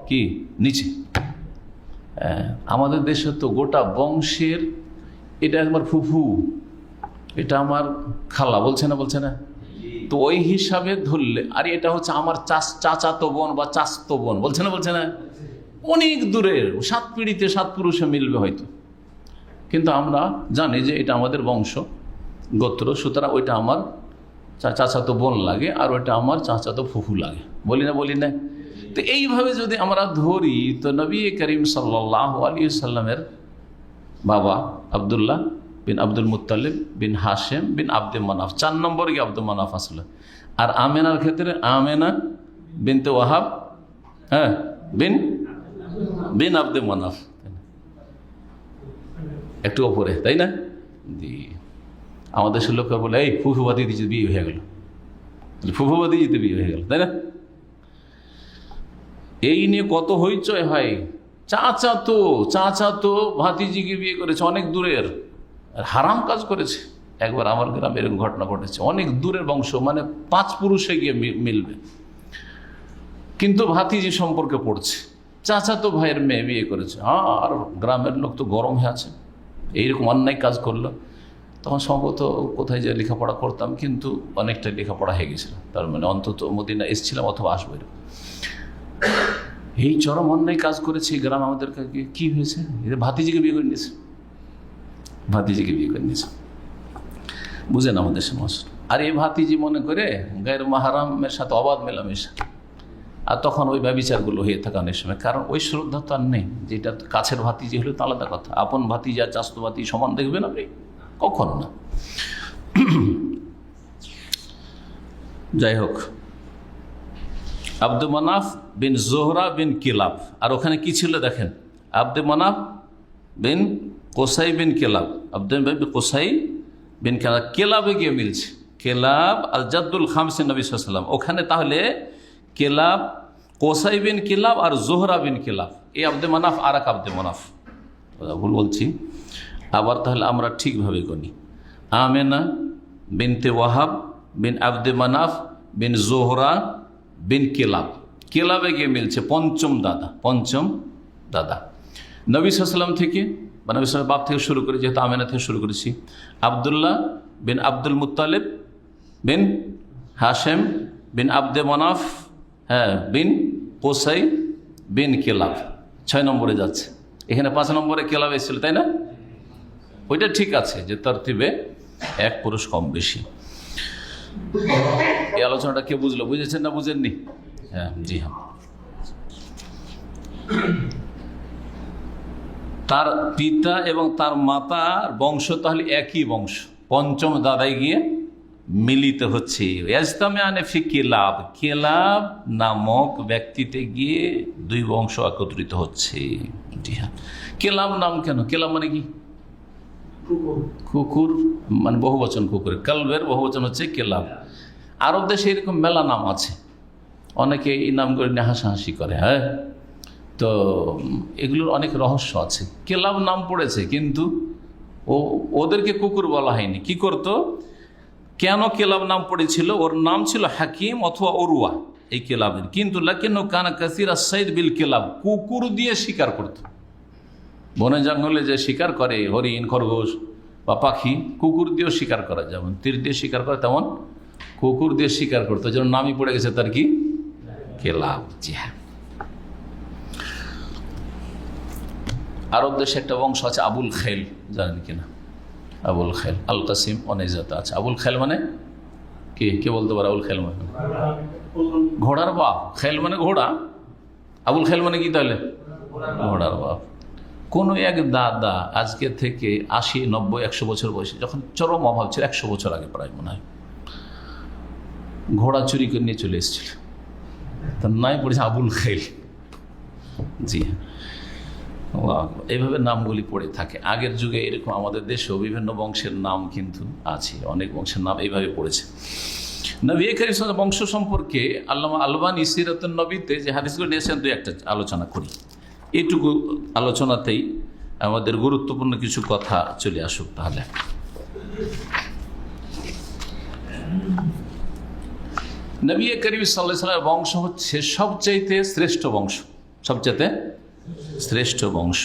কি নিচে। আমাদের দেশে তো গোটা বংশের এটা আমার ফুফু, এটা আমার খালা, বলছে না। তো ওই হিসাবে ধরলে আর এটা হচ্ছে আমার চাচাতো বোন বা চাচতো বোন, বলছে না, অনেক দূরের 7 পিঁড়িতে 7 পুরুষে মিলবে হয়তো, কিন্তু আমরা জানি যে এটা আমাদের বংশ গোত্র, সুতরাং ওইটা আমার চাচাতো বোন লাগে আর ওইটা আমার চাচাতো ফুফু লাগে, বলি না। তো এইভাবে যদি আমরা ধরি তো নবী করিম সাল্লাল্লাহু আলাইহি সাল্লামের বাবা আব্দুল্লাহ বিন আব্দুল মুত্তালিব বিন হাশেম বিন আব্দে মানাফ, 4 নম্বরে কি আব্দুল মানাফ আসলে। আর আমেনার ক্ষেত্রে আমেনা বিনতে ওয়াহাব হ্যাঁ বিন আব্দে মানাফ, একটু ওপরে, তাই না? আমাদের দেশের লোক বলে এই ফুফুবাদি দিতে বিয়ে হয়ে গেল, ফুফুবাদি দিতে বিয়ে হয়ে গেল, তাই না? এই নিয়ে কত হইচই হয়। চাচা তো ভাতিজিকে বিয়ে করেছে অনেক দূরের, আর হারাম কাজ করেছে। একবার আমার গ্রামে এরকম ঘটনা ঘটেছে, অনেক দূরের বংশ, মানে 5 পুরুষে গিয়ে মিলবে, কিন্তু ভাতিজি সম্পর্কে পড়ছে, চাচা তো ভাইয়ের মেয়ে বিয়ে করেছে। আর গ্রামের লোক তো গরম হয়ে আছে, এইরকম অন্যায় কাজ করলো। তখন সম্ভবত কোথায় যে লেখাপড়া করতাম, কিন্তু অনেকটা লেখাপড়া হয়ে গেছিল, তার মানে অন্তত মদিনা এসেছিলাম অথবা আসবো। এই চরম অন্যায় কাজ করেছে এই গ্রাম আমাদের। কি হয়েছে? ভাতিজিকে বিয়ে করে নিয়েছে, বুঝেন আমাদের সমাজ। আর এই ভাতিজি মনে করে গায়ের মাহারামের সাথে অবাধ মেলামেশা, আর তখন ওই ব্যভিচারগুলো হয়ে থাকে অনেক সময়, কারণ ওই শ্রদ্ধা তো আর নেই। যেটা কাছের ভাতিজি হলে তো আলাদা কথা, আপন ভাতিজি আর চাস্তো ভাতিজি সমান দেখবেন আপনি? কখন না। যাই হোক, আব্দে মানাফ বিন জোহরা বিন কিলাব, আর ওখানে কি ছিল দেখেন, আব্দে মানাফ বিন কোসাই বিন কেলাব, আব্দে কোসাই বিন কেলাব, কেলাবে গিয়ে মিলছে। কেলাব আল জাদ্দুল খামসে নবী সাল্লাল্লাহু আলাইহি ওয়াসাল্লাম, ওখানে তাহলে কেলাব, কোসাই বিন কেলাব আর জোহরা বিন কেলাব, এই আব্দে মানাফ আর এক আব্দে মানাফ, ভুল বলছি। আবার তাহলে আমরা ঠিকভাবে গণি, আমেনা বিনতে ওয়াহাব বিন আব্দে মানাফ বিন জোহরা বিন কেলাব, কেলাবে গিয়ে মিলছে পঞ্চম দাদা নবী সাল্লাল্লাহু আলাইহি ওয়াসাল্লাম থেকে, বা নবী সাল্লাল্লাহু আলাইহি ওয়াসাল্লাম বাপ থেকে শুরু করে, যেহেতু আমেনা থেকে শুরু করেছি, আবদুল্লাহ বিন আব্দুল মুত্তালিব বিন হাশেম বিন আব্দে মানাফ বিন কোসাই বিন কেলাব, 6 নম্বরে যাচ্ছে। এখানে 5 নম্বরে কেলাব এসেছিল, তাই না? ওইটা ঠিক আছে যে তরতিবে 1 পুরুষ কম বেশি। এই আলোচনাটা কে বুঝলো? বুঝেছেন না বুঝেননি? হ্যাঁ, জি হ্যাঁ। তার পিতা এবং তার মাতার বংশ তাহলে একই বংশ, পঞ্চম দাদায় গিয়ে মিলিত হচ্ছে। কেলাব, কেলাব নামক ব্যক্তিতে গিয়ে 2 বংশ একত্রিত হচ্ছে। জি হ্যাঁ। কেলাব নাম কেন? কেলাব মানে কি? কুকুর, মানে বহুবচন কুকুরের, কালবের বহুবচন হচ্ছে কেলাব। আরব দেশে এরকম মেলা নাম আছে, অনেকে এই নাম করে নিয়ে হাসাহাসি করে। হ্যাঁ, তো এগুলোর অনেক রহস্য আছে। কেলাব নাম পড়েছে, কিন্তু ওদেরকে কুকুর বলা হয়নি। কি করতো? কেন কেলাব নাম পড়েছিল? ওর নাম ছিল হাকিম অথবা অরুয়া এই কেলাবের, কিন্তু লাকিন্নু কানা কাসীরা সাইদ বিল কেলাব, কুকুর দিয়ে শিকার করত। বনে জঙ্গলে যে শিকার করে হরিণ, খরগোশ বা পাখি, কুকুর দিয়েও শিকার করা, যেমন তীর দিয়ে শিকার করে তেমন কুকুর দিয়ে শিকার করতো, যেমন নামই পড়ে গেছে তার কি? কেলাব। জি হ্যাঁ। আরব দেশে একটা বংশ আছে আবুল খেল, জানেন কিনা? আবুল খেল, আল কাসিম অনেজাত আছে। আবুল খেল মানে কি? কে বলতে পারে আবুল খেল মানে? ঘোড়ার বাপ। খেল মানে ঘোড়া, আবুল খেল মানে কি তাহলে? ঘোড়ার বাপ। কোন এক দাদা আজকে থেকে 80, 90, 100 বছর বয়সে, যখন চরম অভাব ছিল, 100 বছর আগে প্রায় মনে হয়, ঘোড়া চুরি করে নিয়ে চলে এসেছিল, তার নাই পড়েছে আবুল খেল। জি হ্যাঁ, এইভাবে নামগুলি পড়ে থাকে। আগের যুগে এরকম আমাদের দেশেও বিভিন্ন বংশের নাম কিন্তু আছে, অনেক বংশের নাম এইভাবে পড়েছে। নবী করিম সাল্লাল্লাহু আলাইহি ওয়াসাল্লাম বংশ সম্পর্কে আল্লামা আলবানী সিরাতুন নবীতে যে হাদিসগুলো নিয়েছেন, 2-1টা আলোচনা করি। এইটুকু আলোচনাতেই আমাদের গুরুত্বপূর্ণ কিছু কথা চলে আসুক। তাহলে নবী করিম সাল্লাল্লাহু আলাইহি ওয়াসাল্লামের বংশ হচ্ছে সবচাইতে শ্রেষ্ঠ বংশ, সবচাইতে শ্রেষ্ঠ বংশ।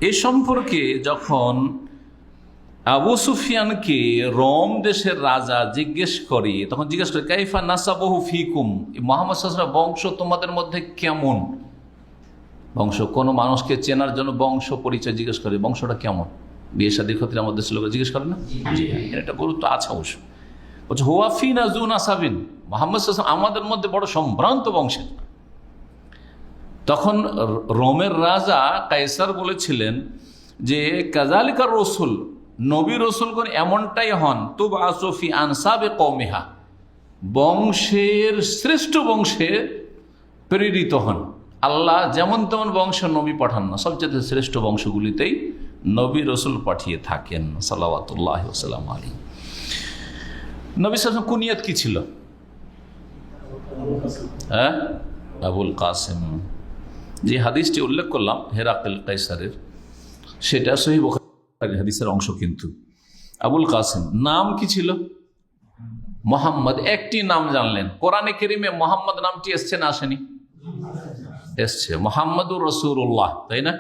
এ সম্পর্কে যখন আবু সুফিয়ানকে রোম দেশের রাজা জিজ্ঞেস করে, তখন জিজ্ঞেস করে কাইফা নাসাবহু ফিকুম, মুহাম্মদ সাল্লাল্লাহু আলাইহি ওয়াসাল্লাম বংশ তোমাদের মধ্যে কেমন? বংশ, কোনো মানুষকে চেনার জন্য বংশ পরিচয় জিজ্ঞেস করে, বংশটা কেমন? বিয়ে শাদীর ক্ষেত্রে আমাদের দেশের লোকেরা জিজ্ঞেস করে না? জি, এর একটা গুরুত্ব আছে অবশ্য। বলছে হুয়া ফিনা যু নাসাবিন, মুহাম্মদ সাল্লাল্লাহু আলাইহি ওয়াসাল্লাম আমাদের মধ্যে বড় সম্ভ্রান্ত বংশের। তখন রোমের রাজা কায়সার বলেছিলেন যে কাযালিকা রসুল, নবী রসুলগণ এমনটাই হন, তুবআসু ফি আনসাবে কওমিহা, বংশের শ্রেষ্ঠ বংশে প্রেরিত হন। আল্লাহ যেমন তেমন বংশের নবী পাঠান না, সবচেয়ে শ্রেষ্ঠ বংশগুলিতেই নবী রসুল পাঠিয়ে থাকেন সাল্লাওয়াতুল্লাহি ওয়া সাল্লামু আলাইহি। নবী সাল্লাল্লাহু আলাইহি ওয়াসাল্লাম কুনিয়াত কি ছিল? হ্যাঁ, আবুল কাসেম। যে হাদিসটি উল্লেখ করলাম হেরাকেল কাইসারের, সেটা সহিহ বুখারীর হাদিসের অংশ। কিন্তু আবুল কাসেম নাম কি ছিল? মোহাম্মদ। একটি নাম জানলেন, কোরআনে কারীমে মোহাম্মদ নামটি এসছে না আসেনি? এসছে, মুহাম্মাদুর রাসূলুল্লাহ, তাই না?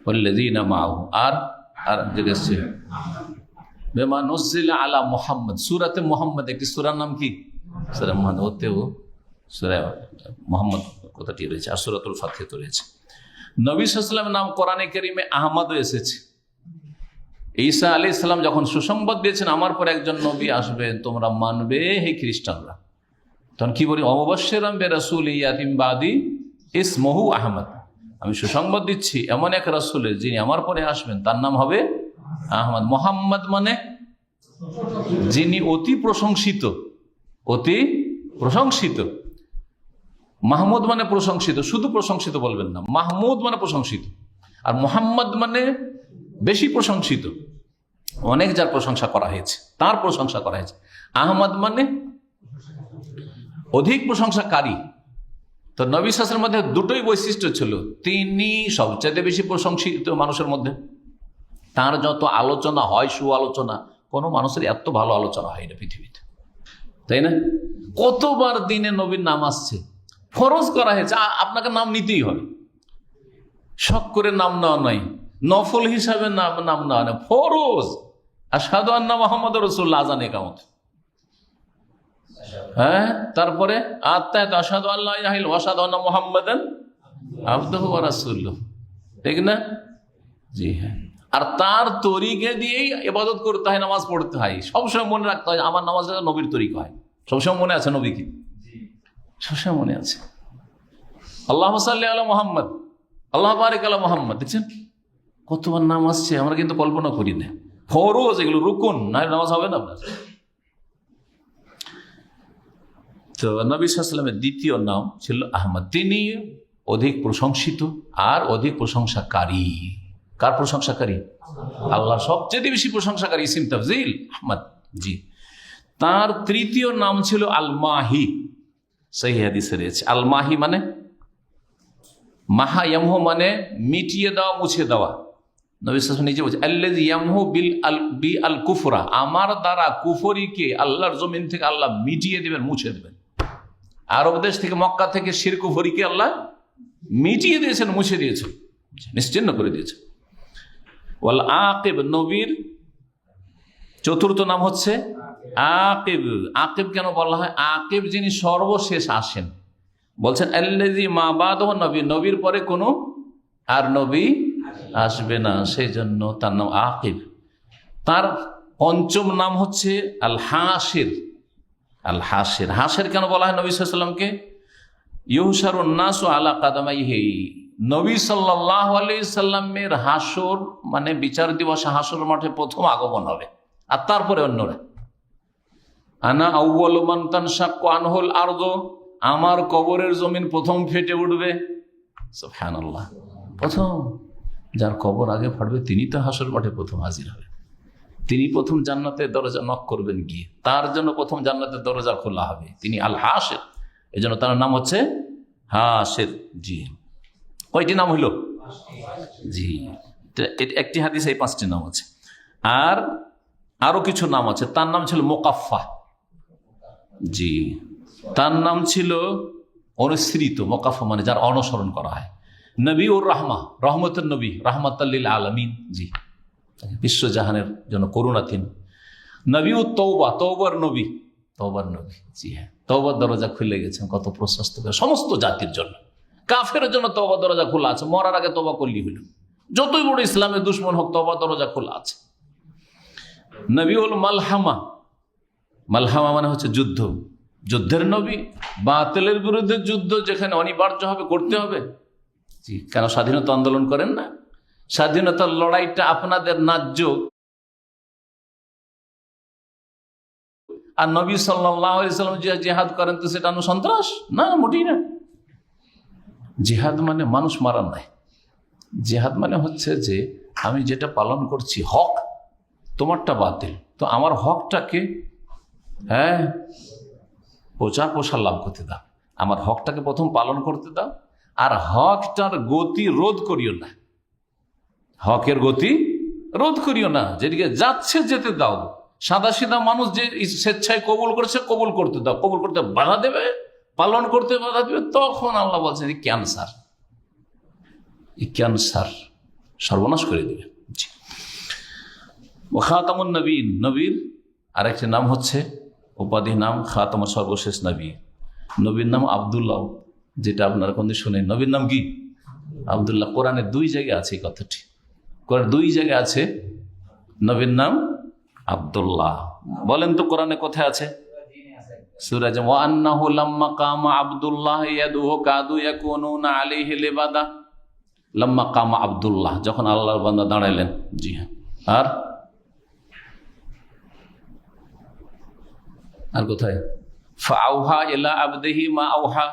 ওয়াল্লাযীনা মাআহু, আর এসছে বিমা নুযিলা আলা মুহাম্মদ। সূরাতে মুহাম্মদ, একটি সূরার নাম কি? সূরা মুহাম্মদ। ওতেও সূরা মুহাম্মদ কথাটি রয়েছে, আর সূরাতুল ফাতিহা তো রয়েছে। নবী সাল্লাল্লাহু আলাইহি ওয়াসাল্লামের নাম কোরআনে কারীমে আহমদও এসেছে। ঈসা আলাইহিস সালাম যখন সুসংবাদ দিয়েছেন আমার পর একজন নবী আসবে, তোমরা মানবে হে খ্রিস্টানরা, তখন কি বলি? অমুবাশশিরাম বিরাসূলিন ইয়াতি মিন বাদি ইসমুহু আহমদ, আমি সুসংবাদ দিচ্ছি এমন এক রাসূলের যিনি আমার পরে আসবেন, তার নাম হবে আহমদ। মুহাম্মদ মানে যিনি অতি প্রশংসিত, অতি প্রশংসিত। মাহমুদ মানে প্রশংসিত, শুধু প্রশংসিত বলবেন না, মাহমুদ মানে প্রশংসিত। আর মুহাম্মদ মানে বেশি প্রশংসিত, অনেক যার প্রশংসা করা হয়েছে, তার প্রশংসা করা হয়েছে। আহমদ মানে অধিক প্রশংসাকারী। তো নবী সাল্লাল্লাহু আলাইহি ওয়াসাল্লামের মধ্যে দুটোই বৈশিষ্ট্য ছিল, তিনি সবচেয়ে বেশি প্রশংসিত মানুষের মধ্যে। তার যত আলোচনা হয়, সুআলোচনা, কোনো মানুষের এত ভালো আলোচনা হয় না পৃথিবীতে, তাই না? কতবার দিনে নবীর নাম আসছে, ফরজ করা হয়েছে আপনাকে নাম নিতেই হবে। শখ করে নাম নেওয়া নয়, নফল হিসাবে নাম নেওয়া নয়, ফরজ। আশহাদু আন্না মুহাম্মাদুর রাসূলুল্লাহ, আযান ইকামত। হ্যাঁ, তারপরে আত্মায়াত, আশহাদু আল্লা ইলাহা ইল্লাল্লাহ ওয়া আশহাদু আন্না মুহাম্মাদান আবদুহু ওয়া রাসূলুহু, ঠিক না? জি হ্যাঁ। আর তার তরিকে দিয়েই ইবাদত করতে হয়, নামাজ পড়তে হয়। সবসময় মনে রাখতে হয় আমার নামাজ নবীর তরিকা হয়। সবসময় মনে আছে নবী কি? সবসময় মনে আছে। আল্লাহুম্মা সাল্লি আলা মুহাম্মদ, আল্লাহ বারিক আলা মুহাম্মদ। দেখছেন কতবার নাম আসছে, আমরা কিন্তু কল্পনা করি না। ফরজ, এগুলো রুকুন, না নামাজ হবে না আপনার। তো নবী সাল্লাল্লাহু আলাইহি ওয়াসাল্লামের দ্বিতীয় নাম ছিল আহমদ। তিনি অধিক প্রশংসিত আর অধিক প্রশংসাকারী। কার প্রশংসাকারী? আল্লাহ সবচেয়ে বেশি প্রশংসাকারী, ইসিম তাফজিল আহমদ। জি। তার তৃতীয় নাম ছিল আল মাহি, সহিহ হাদিসে রয়েছে। আল মাহি মানে মাহা ইয়ামহু মানে মিটিয়ে দেওয়া, মুছে দেওয়া। নবী সাল্লাল্লাহু আলাইহি ওয়াসাল্লাম নিজে বলছেন আল্লাযী ইয়ামহু বিল কুফরা, আমার দ্বারা কুফরিকে আল্লাহর জমিন থেকে আল্লাহ মিটিয়ে দিবেন, মুছে দেবেন। আরব দেশ থেকে, মক্কা থেকে শিরক কুফরিকে আল্লাহ মিটিয়ে দিয়েছেন, মুছে দিয়েছেন, নিশ্চিহ্ন করে দিয়েছেন। ওয়াল আকিব, নবীর চতুর্থ নাম হচ্ছে আকিব। আকিব কেন বলা হয়? আকিব যিনি সর্বশেষ আসেন। বলছেন আল্লাযী মা বাদাহু নবী, নবীর পরে কোনো আর নবী আসবে না, সেই জন্য তার নাম আকিব। তার পঞ্চম নাম হচ্ছে আল হাসির। আল হাসির, হাসির কেন বলা হয় নবী সাল্লাল্লাহু আলাইহি ওয়াসাল্লামকে? ইউহশারুন নাসু আলা কাদামাইহি, নবী সাল্লাল্লাহু আলাইহি সাল্লামের হাসর মানে বিচার দিবসে হাসর মাঠে প্রথম আগমন হবে, আর তারপরে অন্যরা। আনা আউয়ালু মান তানশাক্কু আনহুল আরদু, আমার কবরের জমিন প্রথম ফেটে উঠবে। সুবহানাল্লাহ, প্রথম যার কবর আগে ফাটবে তিনি তো হাসর মাঠে প্রথম হাজির হবে। তিনি প্রথম জান্নাতের দরজা নক করবেন গিয়ে, তার জন্য প্রথম জান্নাতের দরজা খোলা হবে। তিনি আল হাসির, এই জন্য তার নাম হচ্ছে হাসির। জি, কয়টি নাম হইল? জি, একটি হাদিসে এই 5টি নাম আছে। আর আরো কিছু নাম আছে। তার নাম ছিল মুকাফফা। জি, তার নাম ছিল অনুসৃত, মকাফা মানে যার অনুসরণ করা হয়। নবী উর রহমা, রহমতের নবী, রাহমাতাল্লিল আলামিন। জি, বিশ্বজাহানের জন্য করুণা তিনি। নবী ও তওবা, তওবার নবী, তওবার নবী। জি হ্যাঁ, তওবার দরজা খুলে গেছেন কত প্রশস্ত করে সমস্ত জাতির জন্য। কাফেরের জন্য তওবার দরজা খোলা আছে, মরার আগে তওবা করলি হইল। যতই বড় ইসলামের দুশ্মন হোক, তওবার দরজা খোলা আছে। নবীউল মালহামা, মালহামা মানে হচ্ছে যুদ্ধ, যুদ্ধের নবী, বাতিলের বিরুদ্ধে যুদ্ধ যেখানে অনিবার্য হবে, করতে হবে। জি, কেন স্বাধীনতা আন্দোলন করেন না? স্বাধীনতার লড়াইটা আপনাদের ন্যায্য, আর নবী সাল্লাল্লাহু আলাইহি ওয়াসাল্লাম যে জিহাদ করেন তো সেটা সন্ত্রাস না, মোটেই না। জিহাদ মানে মানুষ মারা নয়। জিহাদ মানে হচ্ছে যে আমি যেটা পালন করছি হক, তোমারটা বাতিল, তো আমার হকটাকে পোষা লাভ করতে দাও, আমার হকটাকে প্রথম পালন করতে দাও, আর হকটার গতি রোধ করিও না, হকের গতি রোধ করিও না, যেদিকে যাচ্ছে যেতে দাও। সাদা সিধা মানুষ যে স্বেচ্ছায় কবুল করেছে কবুল করতে দাও, কবুল করতে বাধা দেবে, পালন করতে বাধা দেবে, তখন আল্লাহ বলছেন ক্যান্সার, এই ক্যান্সার সর্বনাশ করে দেবে। খাতামুন নবীন, নবীর আরেকটি নাম হচ্ছে উপাধি নাম খাতামুল, সর্বশেষ নবী। নবীর নাম আব্দুল্লাহ, যেটা আপনারা কোনদিন শুনেন। নবীর নাম কি? আব্দুল্লাহ। কোরআনে 2 জায়গায় আছে এই কথাটি, কোরআনে 2 জায়গায় আছে নবীর নাম আব্দুল্লাহ। বলেন তো কোরআনে কোথায় আছে? সূরা ওয়া আন্নাহু লাম্মা কামা আব্দুল্লাহ ইয়াদুহু কাদু ইয়াকুনুনা আলাইহি লিবাদা। লাম্মা কামা আব্দুল্লাহ, যখন আল্লাহর বান্দা দাঁড়াইলেন। জি হ্যাঁ। আর কোথায়? ফাআউহা ইলা আবদিহি মা আওহা।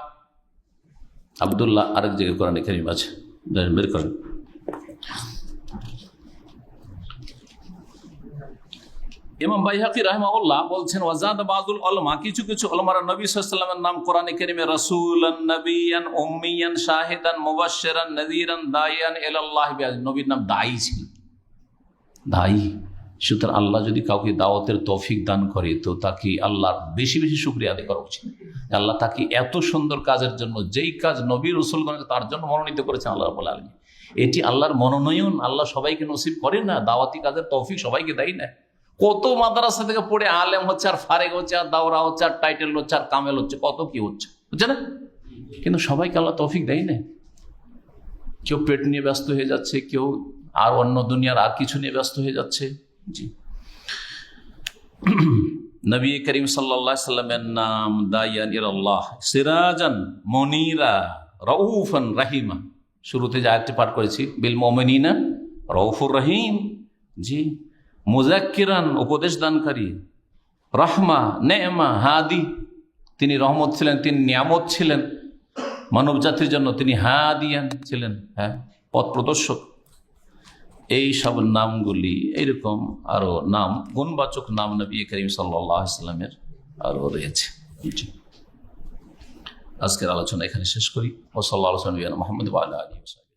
আব্দুল্লাহ আরেক জায়গায় কোরআনে কারীম আছে, বের করেন। ইমাম বাইহাকি রাহিমাহুল্লাহ বলছেন ওয়াজাদ বাযুল উলামা, কিছু কিছু উলামারা নবী সাল্লাল্লাহু আলাইহি ওয়াসাল্লামের নাম কোরআনে কারীমে রাসূলান, নবিয়ান, উম্মিয়ান, শাহিদান, মুবাশশিরান, নাযীরান, দাইয়ান ইলাল্লাহ, নবীর নাম দায়ী ছিল, দায়ী। সুতরাং আল্লাহ যদি কাউকে দাওয়াতের তৌফিক দান করে তো তাকে আল্লাহর বেশি বেশি শুকরিয়া আদায় করা উচিত। আল্লাহ তাকে এত সুন্দর কাজের জন্য, যেই কাজ নবী রাসূলগণ তার জন্য মনোনীত করেছেন আল্লাহ রাব্বুল আলামিন, এটি আল্লাহর মনোনয়ন। আল্লাহ সবাইকে নসিব করে না, দাওয়াতি কাজের তৌফিক সবাইকে দেয় না। কত মাদ্রাসা থেকে পড়ে আলেম হচ্ছে, আর ফারেক হচ্ছে, আর দাওরা হচ্ছে, আর টাইটেল হচ্ছে, আর কামেল হচ্ছে, কত কি হচ্ছে, বুঝছে না? কিন্তু সবাইকে আল্লাহ তৌফিক দেয় না। কেউ পেট নিয়ে ব্যস্ত হয়ে যাচ্ছে, কেউ আর অন্য দুনিয়ার আর কিছু নিয়ে ব্যস্ত হয়ে যাচ্ছে। জি, নবী করিম সাল্লাল্লাহু আলাইহি সাল্লামের নাম দাইয়ান ইলাল্লাহ, সিরাজান মুনীরা, রাউফান রাহিমা। শুরুতে যে আয়াতটি পাঠ করেছি, বিল মুমিনিনা রাউফুর রহিম। জি, মুযাক্কিরান, উপদেশ দানকারী, রাহমা, নেমা, হাদি, তিনি রহমত ছিলেন, তিনি নিয়ামত ছিলেন মানব জাতির জন্য, তিনি হাদিয়ান ছিলেন, পথ প্রদর্শক। এই সব নামগুলি, এইরকম আরো নাম, গুণবাচক নাম নবী করিম সাল্লাল্লাহু আলাইহি ওয়াসাল্লামের আরো রয়েছে। আজকের আলোচনা এখানে শেষ করি। ওয়া সাল্লাল্লাহু আলা মুহাম্মদ ওয়া আলা আলিহি ওয়া সাহবিহি।